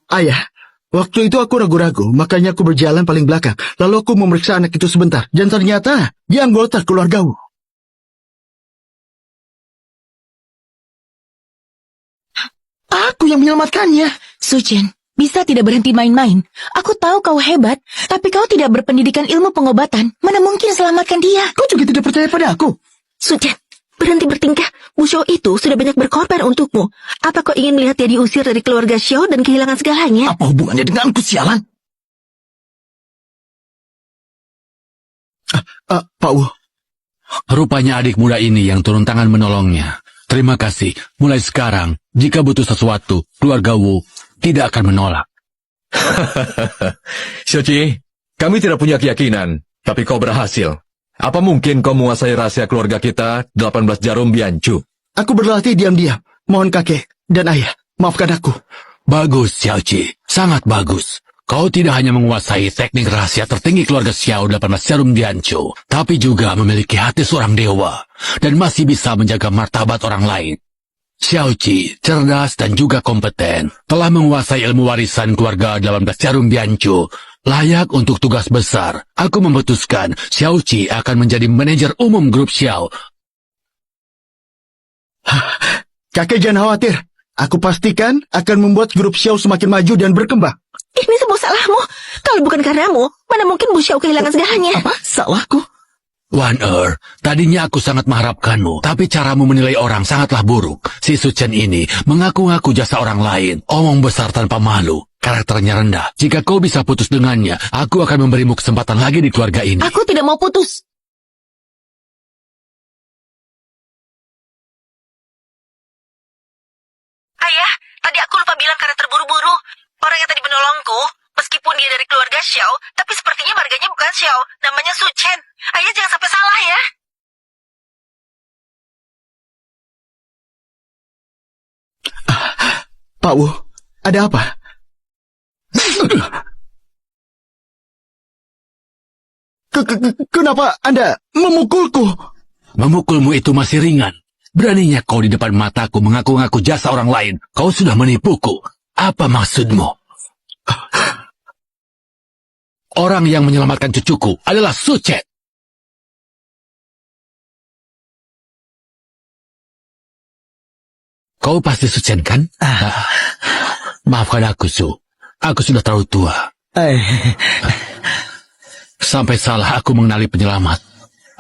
Ayah, waktu itu aku ragu-ragu, makanya aku berjalan paling belakang. Lalu aku memeriksa anak itu sebentar, dan ternyata dia anggota keluargamu. Aku yang menyelamatkannya. Suchen, bisa tidak berhenti main-main. Aku tahu kau hebat, tapi kau tidak berpendidikan ilmu pengobatan. Mana mungkin selamatkan dia? Kau juga tidak percaya pada aku. Suchen, berhenti bertingkah. Bu Xiao itu sudah banyak berkorban untukmu. Apa kau ingin melihat dia diusir dari keluarga Xiao dan kehilangan segalanya? Apa hubungannya denganku, sialan? Pak Wu. Rupanya adik muda ini yang turun tangan menolongnya. Terima kasih. Mulai sekarang, jika butuh sesuatu, keluarga Wu tidak akan menolak. Xiaoqi, kami tidak punya keyakinan, tapi kau berhasil. Apa mungkin kau menguasai rahasia keluarga kita, 18 jarum Biancu? Aku berlatih diam-diam. Mohon kakek dan ayah, maafkan aku. Bagus, Xiaoqi. Sangat bagus. Kau tidak hanya menguasai teknik rahasia tertinggi keluarga Xiao 18 jarum Biancu, tapi juga memiliki hati seorang dewa, dan masih bisa menjaga martabat orang lain. Xiaoqi, cerdas dan juga kompeten, telah menguasai ilmu warisan keluarga 18 jarum Biancu. Layak untuk tugas besar. Aku memutuskan Xiaoqi akan menjadi manajer umum grup Xiao. Kakek jangan khawatir. Aku pastikan akan membuat grup Xiao semakin maju dan berkembang. Ini semua salahmu. Kalau bukan karenamu, mana mungkin Bu Xiao kehilangan segalanya? Apa? Salahku? One tadinya aku sangat mengharapkanmu, tapi caramu menilai orang sangatlah buruk. Si Suchen ini mengaku-ngaku jasa orang lain, omong besar tanpa malu. Karakternya rendah. Jika kau bisa putus dengannya, aku akan memberimu kesempatan lagi di keluarga ini. Aku tidak mau putus. Ayah, tadi aku lupa bilang karena terburu-buru. Orang yang tadi menolongku, meskipun dia dari keluarga Xiao, tapi sepertinya marganya bukan Xiao, namanya Su Chen. Ayah jangan sampai salah ya. Pak Wu, ada apa? Kenapa Anda memukulku? Memukulmu itu masih ringan. Beraninya kau di depan mataku mengaku-ngaku jasa orang lain. Kau sudah menipuku. Apa maksudmu? Orang yang menyelamatkan cucuku adalah Su Chen. Kau pasti Su Chen, kan? Maafkan aku, Su. Aku sudah terlalu tua. Sampai salah aku mengenali penyelamat.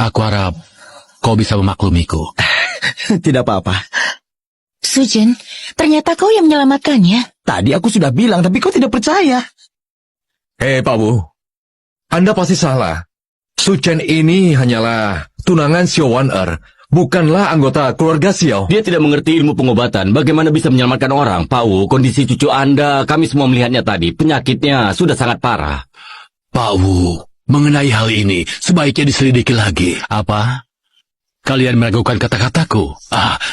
Aku harap kau bisa memaklumiku. Tidak apa-apa. Su Chen, ternyata kau yang menyelamatkannya. Tadi aku sudah bilang, tapi kau tidak percaya. Pak Wu, Anda pasti salah. Su Chen ini hanyalah tunangan Xiao Wan-er, bukanlah anggota keluarga Xiao. Dia tidak mengerti ilmu pengobatan. Bagaimana bisa menyelamatkan orang? Pak Wu, kondisi cucu Anda, kami semua melihatnya tadi. Penyakitnya sudah sangat parah. Pak Wu, mengenai hal ini, sebaiknya diselidiki lagi. Apa? Kalian meragukan kata-kataku?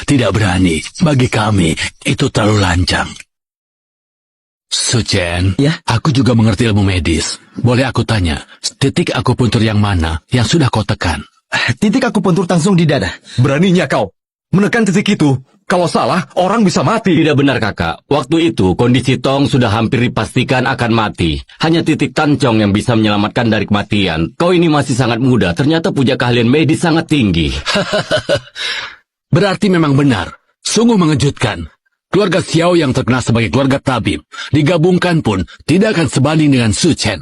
Tidak berani. Bagi kami, itu terlalu lancang. Su Chen, Ya? aku juga mengerti ilmu medis. Boleh aku tanya, titik akupuntur yang mana yang sudah kau tekan? Titik akupuntur langsung di dada. Beraninya kau menekan titik itu. Kalau salah, orang bisa mati. Tidak benar, Kakak. Waktu itu, kondisi Tong sudah hampir dipastikan akan mati. Hanya titik tancong yang bisa menyelamatkan dari kematian. Kau ini masih sangat muda, ternyata punya keahlian medis sangat tinggi. Berarti memang benar. Sungguh mengejutkan. Keluarga Xiao yang terkenal sebagai keluarga tabib, digabungkan pun tidak akan sebanding dengan Su Chen.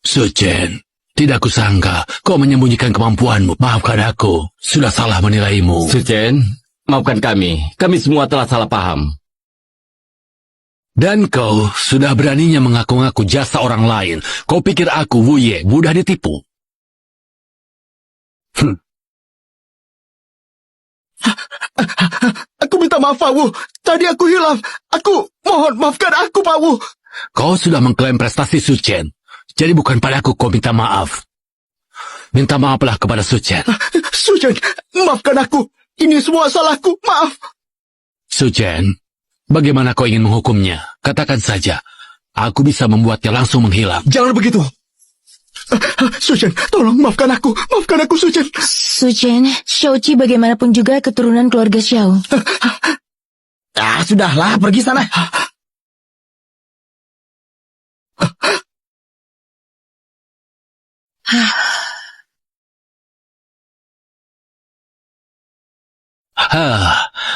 Su Chen, tidak kusangka kau menyembunyikan kemampuanmu. Maafkan aku, sudah salah menilaimu. Su Chen, maafkan kami. Kami semua telah salah paham. Dan kau sudah beraninya mengaku-ngaku jasa orang lain. Kau pikir aku, Wu Ye, mudah ditipu? Aku minta maaf, Pak Wu. Tadi aku hilaf. Aku mohon maafkan aku, Pak Wu. Kau sudah mengklaim prestasi Su Chen. Jadi bukan padaku kau minta maaf. Minta maaflah kepada Su Chen. Su Chen, maafkan aku. Ini semua salahku. Maaf. Su Chen, bagaimana kau ingin menghukumnya? Katakan saja. Aku bisa membuatnya langsung menghilang. Jangan begitu. Su Chen, tolong maafkan aku. Maafkan aku, Su Chen. Su Chen, Xiaoqi bagaimanapun juga keturunan keluarga Xiao. Sudahlah, pergi sana.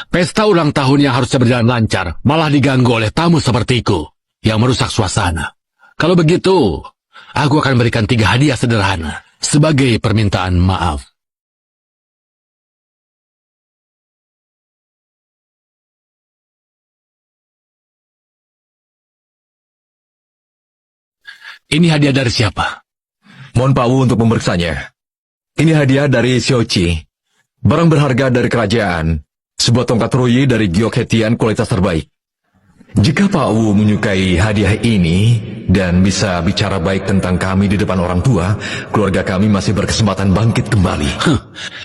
Pesta ulang tahun yang harusnya berjalan lancar malah diganggu oleh tamu sepertiku yang merusak suasana. Kalau begitu, aku akan berikan 3 hadiah sederhana sebagai permintaan maaf. Ini hadiah dari siapa? Mohon Pak Wu untuk memeriksanya. Ini hadiah dari Xiaoqi. Barang berharga dari kerajaan. Sebuah tongkat ruyi dari Giok Hetian kualitas terbaik. Jika Pak Wu menyukai hadiah ini dan bisa bicara baik tentang kami di depan orang tua, keluarga kami masih berkesempatan bangkit kembali.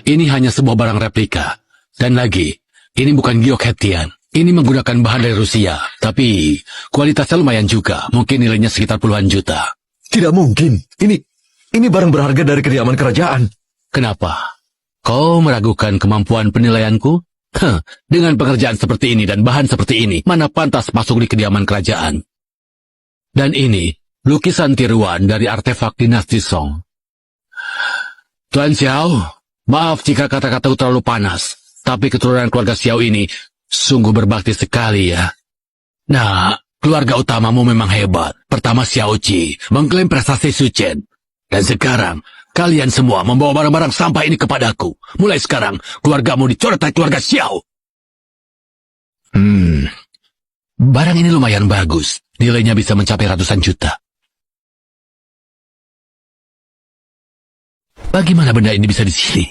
Ini hanya sebuah barang replika. Dan lagi, ini bukan Giok Hetian. Ini menggunakan bahan dari Rusia. Tapi kualitasnya lumayan juga. Mungkin nilainya sekitar puluhan juta. Tidak mungkin. Ini barang berharga dari kediaman kerajaan. Kenapa? Kau meragukan kemampuan penilaianku? Dengan pekerjaan seperti ini dan bahan seperti ini, mana pantas masuk di kediaman kerajaan? Dan ini, lukisan tiruan dari artefak dinasti Song. Tuan Xiao, maaf jika kata-kataku terlalu panas, tapi keturunan keluarga Xiao ini sungguh berbakti sekali ya. Nah, keluarga utamamu memang hebat. Pertama Xiaoqi mengklaim prestasi Su Chen. Dan sekarang, kalian semua membawa barang-barang sampah ini kepadaku. Mulai sekarang, keluargamu dicoret dari keluarga Xiao. Barang ini lumayan bagus. Nilainya bisa mencapai ratusan juta. Bagaimana benda ini bisa di sini?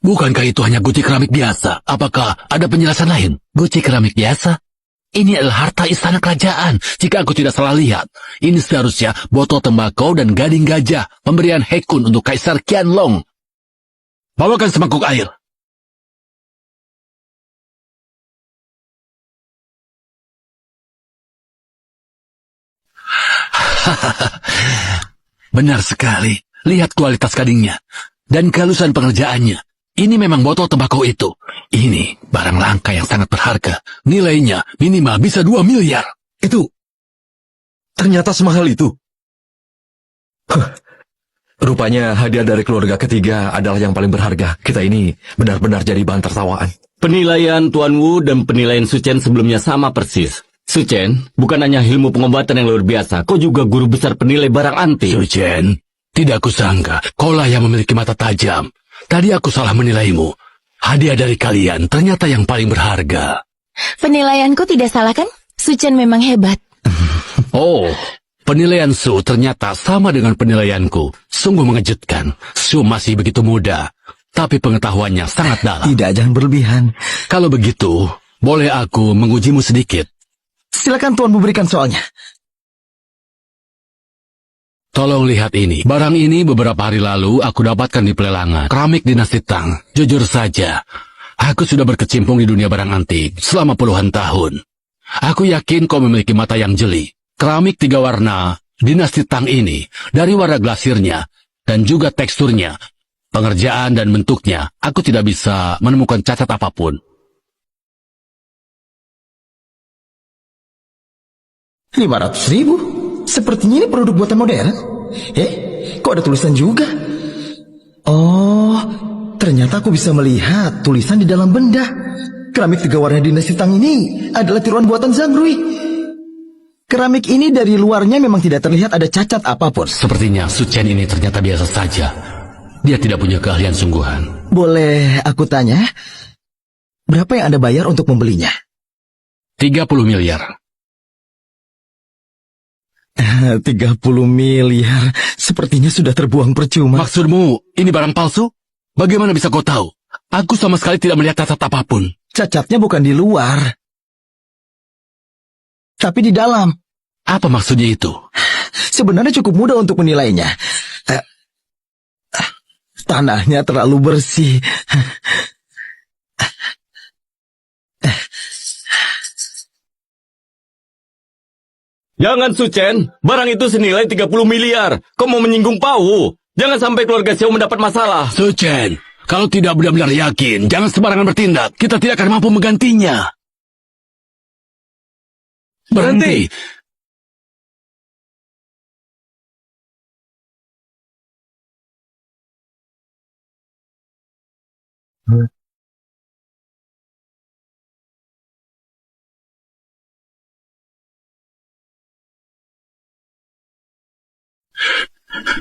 Bukankah itu hanya guci keramik biasa? Apakah ada penjelasan lain? Guci keramik biasa? Ini adalah harta istana kerajaan. Jika aku tidak salah lihat, ini seharusnya botol tembakau dan gading gajah pemberian Hekun untuk Kaisar Qianlong. Bawakan semangkuk air. Benar sekali. Lihat kualitas gadingnya dan kehalusan pengerjaannya. Ini memang botol tembakau itu. Ini barang langka yang sangat berharga. Nilainya minimal bisa 2 miliar. Itu ternyata semahal itu. Rupanya hadiah dari keluarga ketiga adalah yang paling berharga. Kita ini benar-benar jadi bahan tertawaan. Penilaian Tuan Wu dan penilaian Su Chen sebelumnya sama persis. Su Chen, bukan hanya ilmu pengobatan yang luar biasa, kau juga guru besar penilai barang antik. Su Chen, tidak kusangka kaulah yang memiliki mata tajam. Tadi aku salah menilaimu. Hadiah dari kalian ternyata yang paling berharga. Penilaianku tidak salah kan? Su Chen memang hebat. Oh, penilaian Su ternyata sama dengan penilaianku. Sungguh mengejutkan. Su masih begitu muda, tapi pengetahuannya sangat dalam. Tidak, jangan berlebihan. Kalau begitu, boleh aku mengujimu sedikit? Silakan Tuan memberikan soalnya. Tolong lihat ini. Barang ini beberapa hari lalu aku dapatkan di pelelangan. Keramik dinasti Tang. Jujur saja, aku sudah berkecimpung di dunia barang antik selama puluhan tahun. Aku yakin kau memiliki mata yang jeli. Keramik 3 warna dinasti Tang ini, dari warna glasirnya dan juga teksturnya, pengerjaan dan bentuknya, aku tidak bisa menemukan cacat apapun. 500.000? Sepertinya ini produk buatan modern. Kok ada tulisan juga? Oh, ternyata aku bisa melihat tulisan di dalam benda. Keramik 3 warna dinasti Tang ini adalah tiruan buatan Zhang Rui. Keramik ini dari luarnya memang tidak terlihat ada cacat apapun. Sepertinya Su Chen ini ternyata biasa saja. Dia tidak punya keahlian sungguhan. Boleh aku tanya, berapa yang Anda bayar untuk membelinya? 30 miliar. 30 miliar, sepertinya sudah terbuang percuma. Maksudmu, ini barang palsu? Bagaimana bisa kau tahu? Aku sama sekali tidak melihat cacat apapun. Cacatnya bukan di luar, tapi di dalam. Apa maksudnya itu? Sebenarnya cukup mudah untuk menilainya. Tanahnya terlalu bersih. Jangan Su Chen, barang itu senilai 30 miliar. Kau mau menyinggung Pau? Jangan sampai keluarga Xiao mendapat masalah. Su Chen, kalau tidak benar-benar yakin, jangan sembarangan bertindak. Kita tidak akan mampu menggantinya. Berhenti.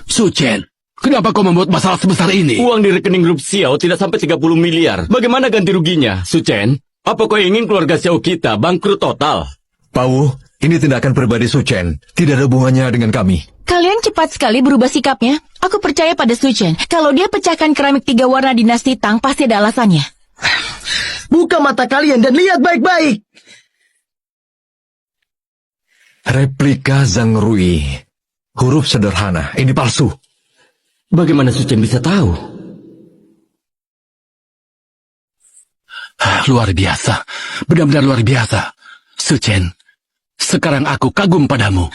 Su Chen, kenapa kau membuat masalah sebesar ini? Uang di rekening grup Xiao tidak sampai 30 miliar. Bagaimana ganti ruginya, Su Chen? Apa kau ingin keluarga Xiao kita bangkrut total? Pau, ini tindakan pribadi Su Chen. Tidak ada hubungannya dengan kami. Kalian cepat sekali berubah sikapnya. Aku percaya pada Su Chen. Kalau dia pecahkan keramik 3 warna dinasti Tang, pasti ada alasannya. Buka mata kalian dan lihat baik-baik. Replika Zhang Rui. Huruf sederhana, ini palsu. Bagaimana Su Chen bisa tahu? Luar biasa. Benar-benar luar biasa. Su Chen, sekarang aku kagum padamu.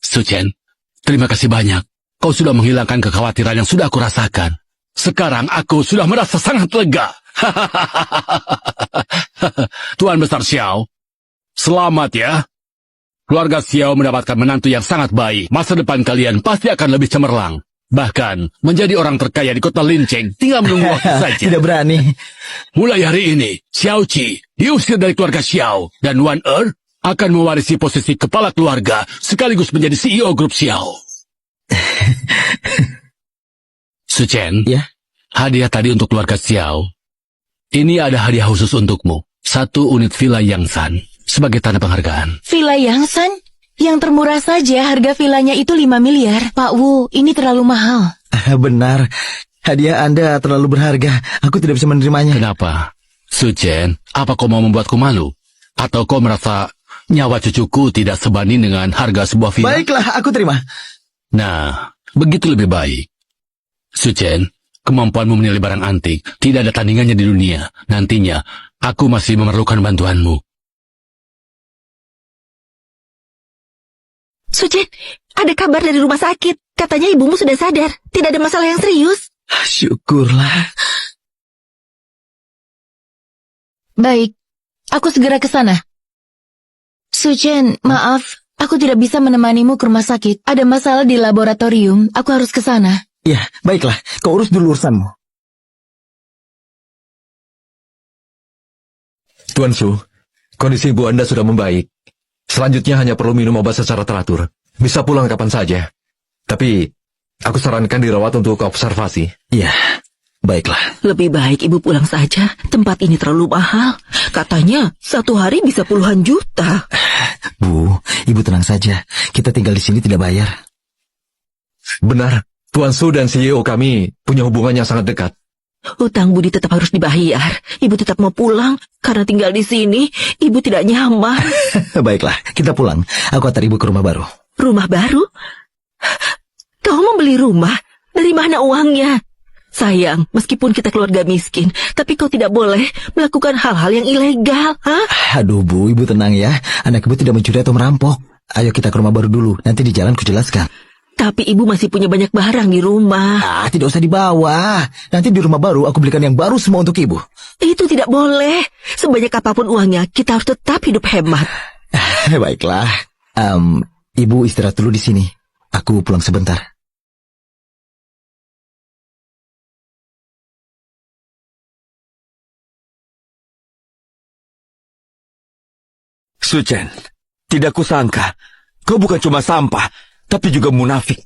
Su Chen, terima kasih banyak. Kau sudah menghilangkan kekhawatiran yang sudah aku rasakan. Sekarang aku sudah merasa sangat lega. Tuan Besar Xiao, selamat ya. Keluarga Xiao mendapatkan menantu yang sangat baik. Masa depan kalian pasti akan lebih cemerlang. Bahkan, menjadi orang terkaya di kota Lincheng tinggal menunggu waktu saja. Tidak berani. Mulai hari ini, Xiao Qi diusir dari keluarga Xiao, dan Wan Er akan mewarisi posisi kepala keluarga sekaligus menjadi CEO grup Xiao. Su Chen, Ya? hadiah tadi untuk keluarga Xiao. Ini ada hadiah khusus untukmu. 1 unit villa Yangsan sebagai tanda penghargaan. Villa Yangsan? Yang termurah saja harga villanya itu 5 miliar. Pak Wu, ini terlalu mahal. Benar, hadiah Anda terlalu berharga. Aku tidak bisa menerimanya. Kenapa? Su Chen, apa kau mau membuatku malu? Atau kau merasa nyawa cucuku tidak sebanding dengan harga sebuah villa? Baiklah, aku terima. Nah, begitu lebih baik. Su Chen, kemampuanmu menilai barang antik tidak ada tandingannya di dunia. Nantinya, aku masih memerlukan bantuanmu. Sujen, ada kabar dari rumah sakit. Katanya ibumu sudah sadar. Tidak ada masalah yang serius. Syukurlah. Baik, aku segera ke sana. Suchen, maaf, aku tidak bisa menemanimu ke rumah sakit. Ada masalah di laboratorium, aku harus ke sana. Ya, baiklah. Kau urus dulu urusanmu. Tuan Su, kondisi ibu Anda sudah membaik. Selanjutnya hanya perlu minum obat secara teratur. Bisa pulang kapan saja. Tapi, aku sarankan dirawat untuk observasi. Ya, baiklah. Lebih baik ibu pulang saja. Tempat ini terlalu mahal. Katanya 1 hari bisa puluhan juta. Bu, Ibu tenang saja. Kita tinggal di sini tidak bayar. Benar, Tuan Su dan CEO kami punya hubungan yang sangat dekat. Hutang budi tetap harus dibayar. Ibu tetap mau pulang. Karena tinggal di sini, ibu tidak nyaman. Baiklah, kita pulang. Aku antar Ibu ke rumah baru. Rumah baru? Kau membeli rumah? Dari mana uangnya? Sayang, meskipun kita keluarga miskin, tapi kau tidak boleh melakukan hal-hal yang ilegal. Aduh Bu, Ibu tenang ya. Anak Ibu tidak mencuri atau merampok. Ayo kita ke rumah baru dulu. Nanti di jalan kujelaskan. Tapi ibu masih punya banyak barang di rumah. Tidak usah dibawa. Nanti di rumah baru aku belikan yang baru semua untuk Ibu. Itu tidak boleh. Sebanyak apapun uangnya, kita harus tetap hidup hemat. Baiklah. Ibu istirahat dulu di sini. Aku pulang sebentar. Su Chen, tidak kusangka kau bukan cuma sampah, tapi juga munafik.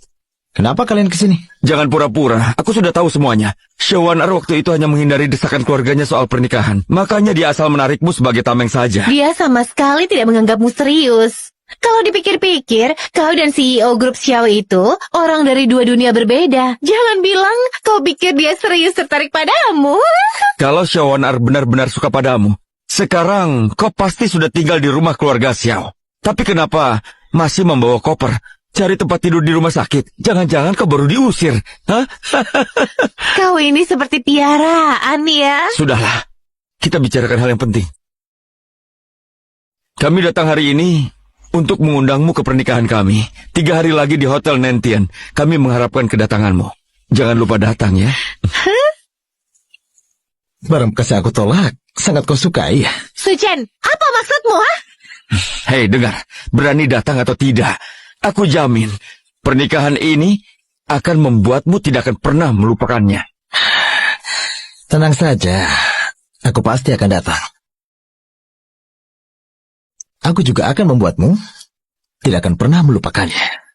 Kenapa kalian kesini? Jangan pura-pura, aku sudah tahu semuanya. Shawan Er waktu itu hanya menghindari desakan keluarganya soal pernikahan. Makanya dia asal menarikmu sebagai tameng saja. Dia sama sekali tidak menganggapmu serius. Kalau dipikir-pikir, kau dan CEO grup Xiao itu orang dari 2 dunia berbeda. Jangan bilang kau pikir dia serius tertarik padamu. Kalau Shawan Er benar-benar suka padamu, sekarang kau pasti sudah tinggal di rumah keluarga Xiao. Tapi kenapa masih membawa koper? Cari tempat tidur di rumah sakit. Jangan-jangan kau baru diusir. Hah? Kau ini seperti piaraan ya. Sudahlah, kita bicarakan hal yang penting. Kami datang hari ini untuk mengundangmu ke pernikahan kami. 3 hari lagi di Hotel Nentian. Kami mengharapkan kedatanganmu. Jangan lupa datang ya. Barang bekas yang aku tolak, sangat kau sukai. Suchen, apa maksudmu, ha? Hei, dengar. Berani datang atau tidak, aku jamin pernikahan ini akan membuatmu tidak akan pernah melupakannya. Tenang saja, aku pasti akan datang. Aku juga akan membuatmu tidak akan pernah melupakannya.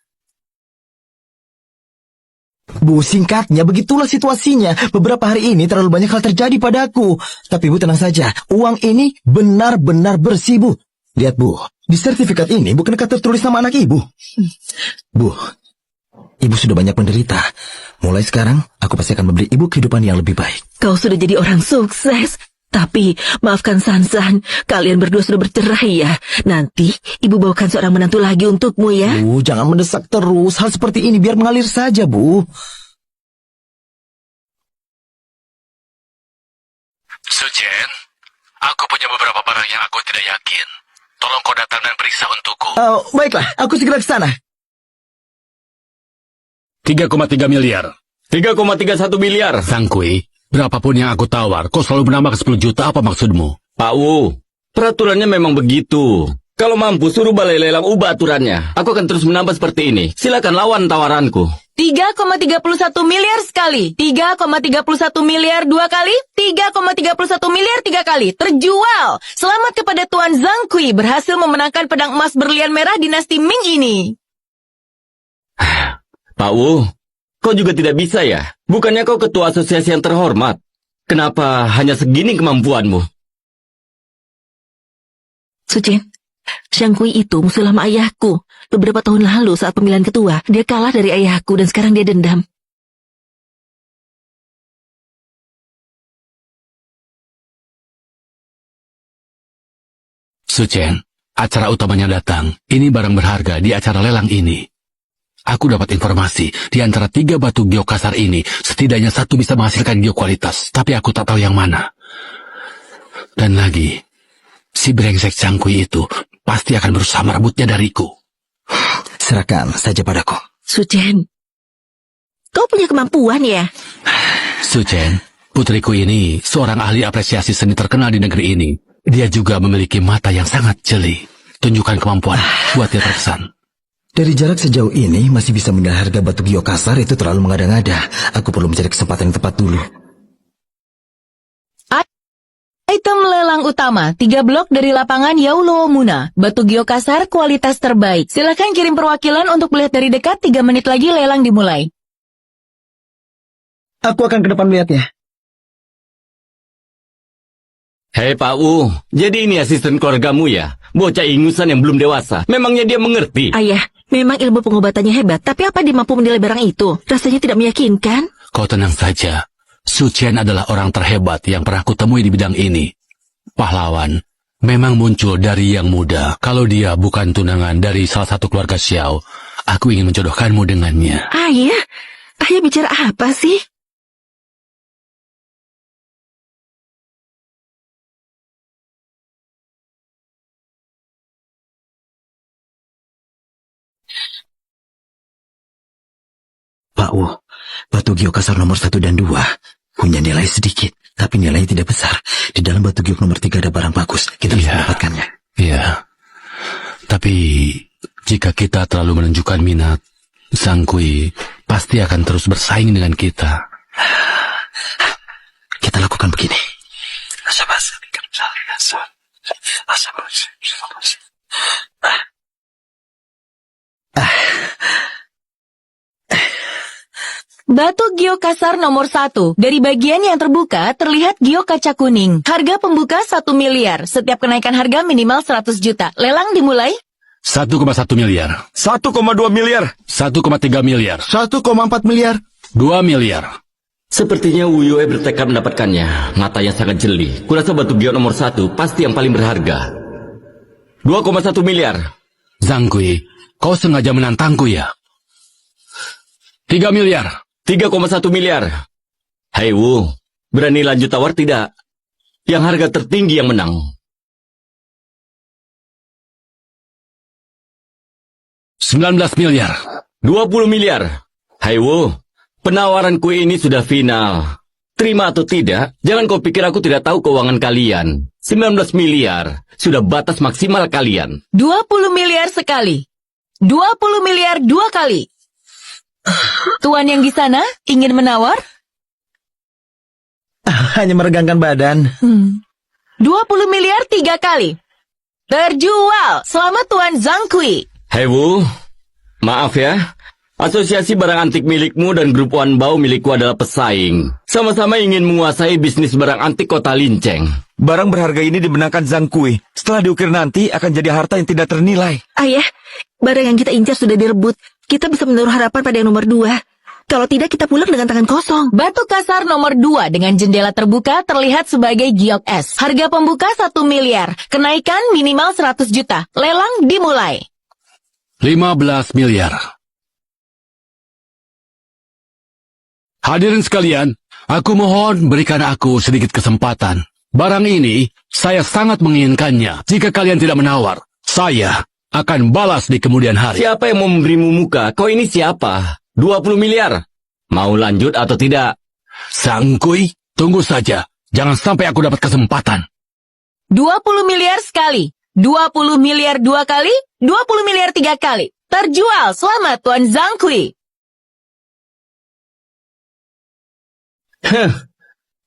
Bu, singkatnya begitulah situasinya. Beberapa hari ini terlalu banyak hal terjadi padaku. Tapi Bu tenang saja, uang ini benar-benar bersih Bu. Lihat Bu, di sertifikat ini bukankah tertulis nama anak Ibu? Bu, Ibu sudah banyak menderita. Mulai sekarang, aku pasti akan memberi Ibu kehidupan yang lebih baik. Kau sudah jadi orang sukses. Tapi, maafkan Sansan, kalian berdua sudah bercerai ya. Nanti, ibu bawakan seorang menantu lagi untukmu ya. Bu, jangan mendesak terus. Hal seperti ini biar mengalir saja, Bu. Sujen, aku punya beberapa barang yang aku tidak yakin. Tolong kau datang dan periksa untukku. Baiklah, aku segera ke sana. 3,3 miliar. 3,31 miliar. Sang Kui, berapapun yang aku tawar, kau selalu menambah ke 10 juta, apa maksudmu? Pak Wu, peraturannya memang begitu. Kalau mampu suruh balai lelang ubah aturannya. Aku akan terus menambah seperti ini. Silakan lawan tawaranku. 3,31 miliar sekali, 3,31 miliar 2 kali, 3,31 miliar 3 kali. Terjual. Selamat kepada Tuan Zhang Kui berhasil memenangkan pedang emas berlian merah dinasti Ming ini. Pak Wu, kau juga tidak bisa ya? Bukannya kau ketua asosiasi yang terhormat? Kenapa hanya segini kemampuanmu? Sucen, Zhang Kui itu musuh lama ayahku. Beberapa tahun lalu saat pemilihan ketua, dia kalah dari ayahku dan sekarang dia dendam. Sucen, acara utamanya datang. Ini barang berharga di acara lelang ini. Aku dapat informasi, di antara 3 batu giok kasar ini, setidaknya 1 bisa menghasilkan giok kualitas, tapi aku tak tahu yang mana. Dan lagi, si brengsek Zhang Kui itu pasti akan berusaha merebutnya dariku. Serahkan saja padaku. Sucen, kau punya kemampuan ya? Sucen, putriku ini seorang ahli apresiasi seni terkenal di negeri ini. Dia juga memiliki mata yang sangat jeli. Tunjukkan kemampuan, buat dia terkesan. Dari jarak sejauh ini masih bisa menilai harga batu giok kasar itu terlalu mengada-ngada. Aku perlu mencari kesempatan yang tepat dulu. Item lelang utama, 3 blok dari lapangan Yaulo Muna. Batu giok kasar kualitas terbaik. Silakan kirim perwakilan untuk melihat dari dekat. 3 menit lagi lelang dimulai. Aku akan ke depan melihatnya. Hei Pak Wu, jadi ini asisten keluargamu ya? Bocah ingusan yang belum dewasa. Memangnya dia mengerti? Ayah, memang ilmu pengobatannya hebat, tapi apa dia mampu menilai barang itu? Rasanya tidak meyakinkan. Kau tenang saja. Sucen adalah orang terhebat yang pernah kutemui di bidang ini. Pahlawan memang muncul dari yang muda. Kalau dia bukan tunangan dari salah satu keluarga Xiao, aku ingin menjodohkanmu dengannya. Ayah bicara apa sih? Pak Wu, batu giok kasar nomor 1 dan 2 punya nilai sedikit, tapi nilainya tidak besar. Di dalam batu giok nomor 3 ada barang bagus. Kita bisa mendapatkannya. Iya. Tapi jika kita terlalu menunjukkan minat, Zhang Kui pasti akan terus bersaing dengan kita. Kita lakukan begini. Batu giok kasar nomor 1. Dari bagian yang terbuka, terlihat giok kaca kuning. Harga pembuka 1 miliar. Setiap kenaikan harga minimal 100 juta. Lelang dimulai. 1,1 miliar. 1,2 miliar. 1,3 miliar. 1,4 miliar. 2 miliar. Sepertinya Wu Yue bertekad mendapatkannya. Matanya sangat jeli. Kurasa batu giok nomor 1 pasti yang paling berharga. 2,1 miliar. Zhang Kui, kau sengaja menantangku ya? 3 miliar. 3,1 miliar. Hei Wu, berani lanjut tawar tidak? Yang harga tertinggi yang menang. 19 miliar. 20 miliar. Hei Wu, penawaranku ini sudah final. Terima atau tidak, jangan kau pikir aku tidak tahu keuangan kalian. 19 miliar, sudah batas maksimal kalian. 20 miliar sekali. 20 miliar 2 kali. Tuan yang di sana ingin menawar? Hanya meregangkan badan. 20 miliar 3 kali. Terjual. Selamat Tuan Zhang Kui. Hei Wu, maaf ya. Asosiasi barang antik milikmu dan grup Wan Bao milikku adalah pesaing. Sama-sama ingin menguasai bisnis barang antik kota Linceng. Barang berharga ini dimenangkan Zhang Kui. Setelah diukir nanti akan jadi harta yang tidak ternilai. Ayah, barang yang kita incar sudah direbut. Kita bisa menaruh harapan pada yang nomor 2. Kalau tidak, kita pulang dengan tangan kosong. Batu kasar nomor 2 dengan jendela terbuka terlihat sebagai giok es. Harga pembuka 1 miliar. Kenaikan minimal 100 juta. Lelang dimulai. 15 miliar. Hadirin sekalian, aku mohon berikan aku sedikit kesempatan. Barang ini, saya sangat menginginkannya. Jika kalian tidak menawar, saya akan balas di kemudian hari. Siapa yang mau memberimu muka? Kau ini siapa? 20 miliar. Mau lanjut atau tidak? Zhang Kui, tunggu saja. Jangan sampai aku dapat kesempatan. 20 miliar sekali. 20 miliar 2 kali. 20 miliar 3 kali. Terjual. Selamat Tuan Zhang Kui.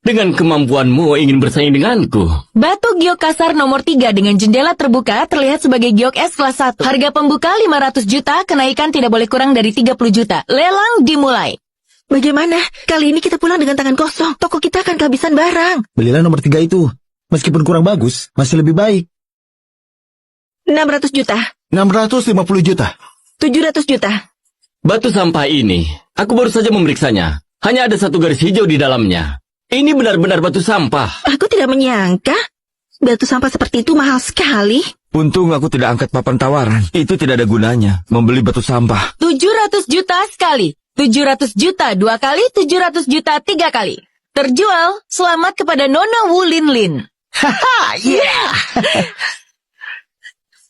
Dengan kemampuanmu ingin bersaing denganku. Batu giok kasar nomor 3 dengan jendela terbuka terlihat sebagai giok es kelas 1. Harga pembuka 500 juta, kenaikan tidak boleh kurang dari 30 juta. Lelang dimulai. Bagaimana? Kali ini kita pulang dengan tangan kosong. Toko kita akan kehabisan barang. Belilah nomor 3 itu. Meskipun kurang bagus, masih lebih baik. 600 juta. 650 juta. 700 juta. Batu sampah ini, aku baru saja memeriksanya. Hanya ada satu garis hijau di dalamnya. Ini benar-benar batu sampah. Aku tidak menyangka. Batu sampah seperti itu mahal sekali. Untung aku tidak angkat papan tawaran. Itu tidak ada gunanya, membeli batu sampah. 700 juta sekali. 700 juta 2 kali, 700 juta 3 kali. Terjual, selamat kepada Nona Wu Lin Lin. Haha, yeah.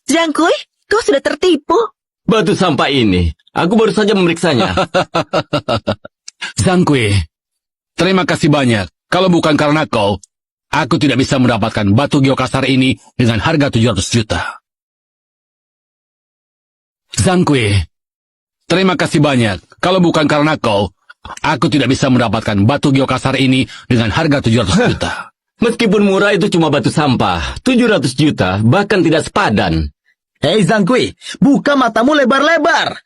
Zhang Kui, kau sudah tertipu. Batu sampah ini, aku baru saja memeriksanya. Zhang Kui, terima kasih banyak. Kalau bukan karena kau, aku tidak bisa mendapatkan batu geokasar ini dengan harga 700 juta. Zhang Kui, terima kasih banyak. Kalau bukan karena kau, aku tidak bisa mendapatkan batu geokasar ini dengan harga 700 juta. Meskipun murah itu cuma batu sampah, 700 juta bahkan tidak sepadan. Hei Zhang Kui, buka matamu lebar-lebar.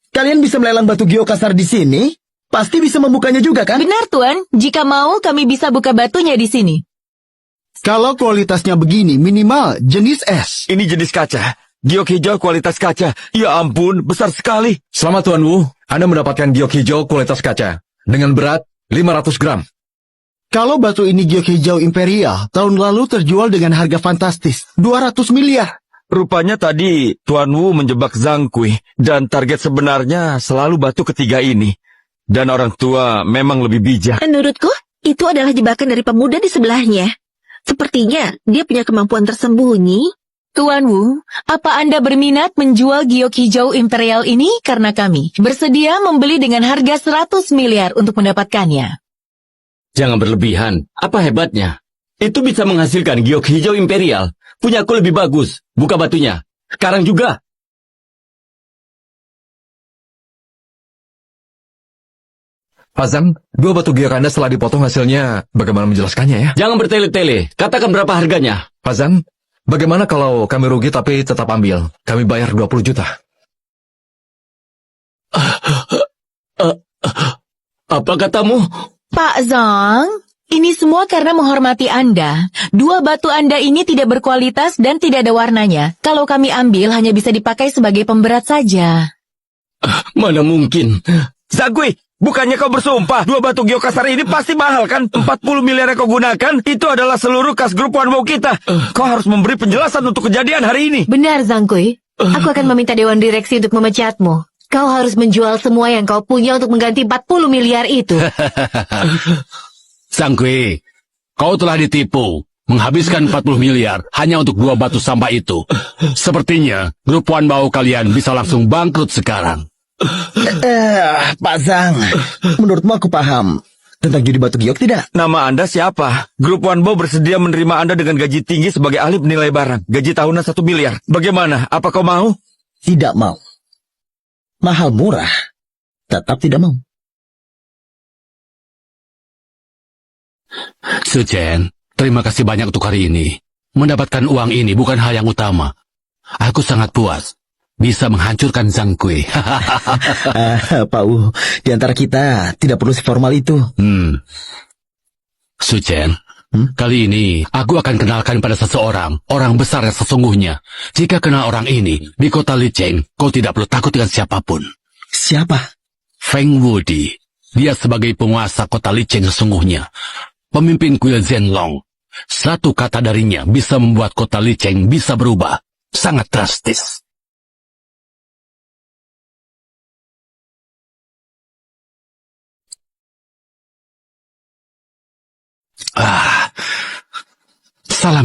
Kalian bisa melelang batu geokasar di sini? Pasti bisa membukanya juga kan? Benar Tuan, jika mau kami bisa buka batunya di sini. Kalau kualitasnya begini, minimal jenis es. Ini jenis kaca. Giok hijau kualitas kaca. Ya ampun, besar sekali. Selamat Tuan Wu, Anda mendapatkan giok hijau kualitas kaca. Dengan berat 500 gram. Kalau batu ini giok hijau imperial, tahun lalu terjual dengan harga fantastis, 200 miliar. Rupanya tadi Tuan Wu menjebak Zhang Kui. Dan target sebenarnya selalu batu ketiga ini. Dan orang tua memang lebih bijak. Menurutku, itu adalah jebakan dari pemuda di sebelahnya. Sepertinya dia punya kemampuan tersembunyi. Tuan Wu, apa Anda berminat menjual giok hijau imperial ini karena kami bersedia membeli dengan harga 100 miliar untuk mendapatkannya? Jangan berlebihan, apa hebatnya? Itu bisa menghasilkan giok hijau imperial. Punya aku lebih bagus, buka batunya. Sekarang juga. Pak Zhang, 2 batu giok Anda setelah dipotong hasilnya, bagaimana menjelaskannya ya? Jangan bertele-tele, katakan berapa harganya. Pak Zhang, bagaimana kalau kami rugi tapi tetap ambil? Kami bayar 20 juta. Apa katamu? Pak Zhang, ini semua karena menghormati Anda. 2 batu Anda ini tidak berkualitas dan tidak ada warnanya. Kalau kami ambil hanya bisa dipakai sebagai pemberat saja. Mana mungkin? Zhang Kui, bukannya kau bersumpah 2 batu geokasar ini pasti mahal kan? 40 miliar yang kau gunakan, itu adalah seluruh kas grup Wanbo kita. Kau harus memberi penjelasan untuk kejadian hari ini. Benar, Zhang Kui. Aku akan meminta Dewan Direksi untuk memecatmu. Kau harus menjual semua yang kau punya untuk mengganti 40 miliar itu. Zhang Kui, kau telah ditipu. Menghabiskan 40 miliar hanya untuk 2 batu sampah itu. Sepertinya grup Wanbo kalian bisa langsung bangkrut sekarang. Pak Zhang, menurutmu aku paham tentang judi batu giok tidak? Nama Anda siapa? Grup Wanbo bersedia menerima Anda dengan gaji tinggi sebagai ahli penilai barang. Gaji tahunan 1 miliar. Bagaimana? Apa kau mau? Tidak mau. Mahal murah, tetap tidak mau. Su Chen, terima kasih banyak untuk hari ini. Mendapatkan uang ini bukan hal yang utama. Aku sangat puas bisa menghancurkan Zhang Kui. Pak Wu, di antara kita tidak perlu seformal itu. Su Chen, kali ini aku akan kenalkan pada seseorang, orang besar yang sesungguhnya. Jika kenal orang ini di kota Licheng, kau tidak perlu takut dengan siapapun. Siapa? Feng Wudi. Dia sebagai penguasa kota Licheng sesungguhnya. Pemimpin kuil Zhenlong. Satu kata darinya bisa membuat kota Licheng bisa berubah. Sangat drastis. Salam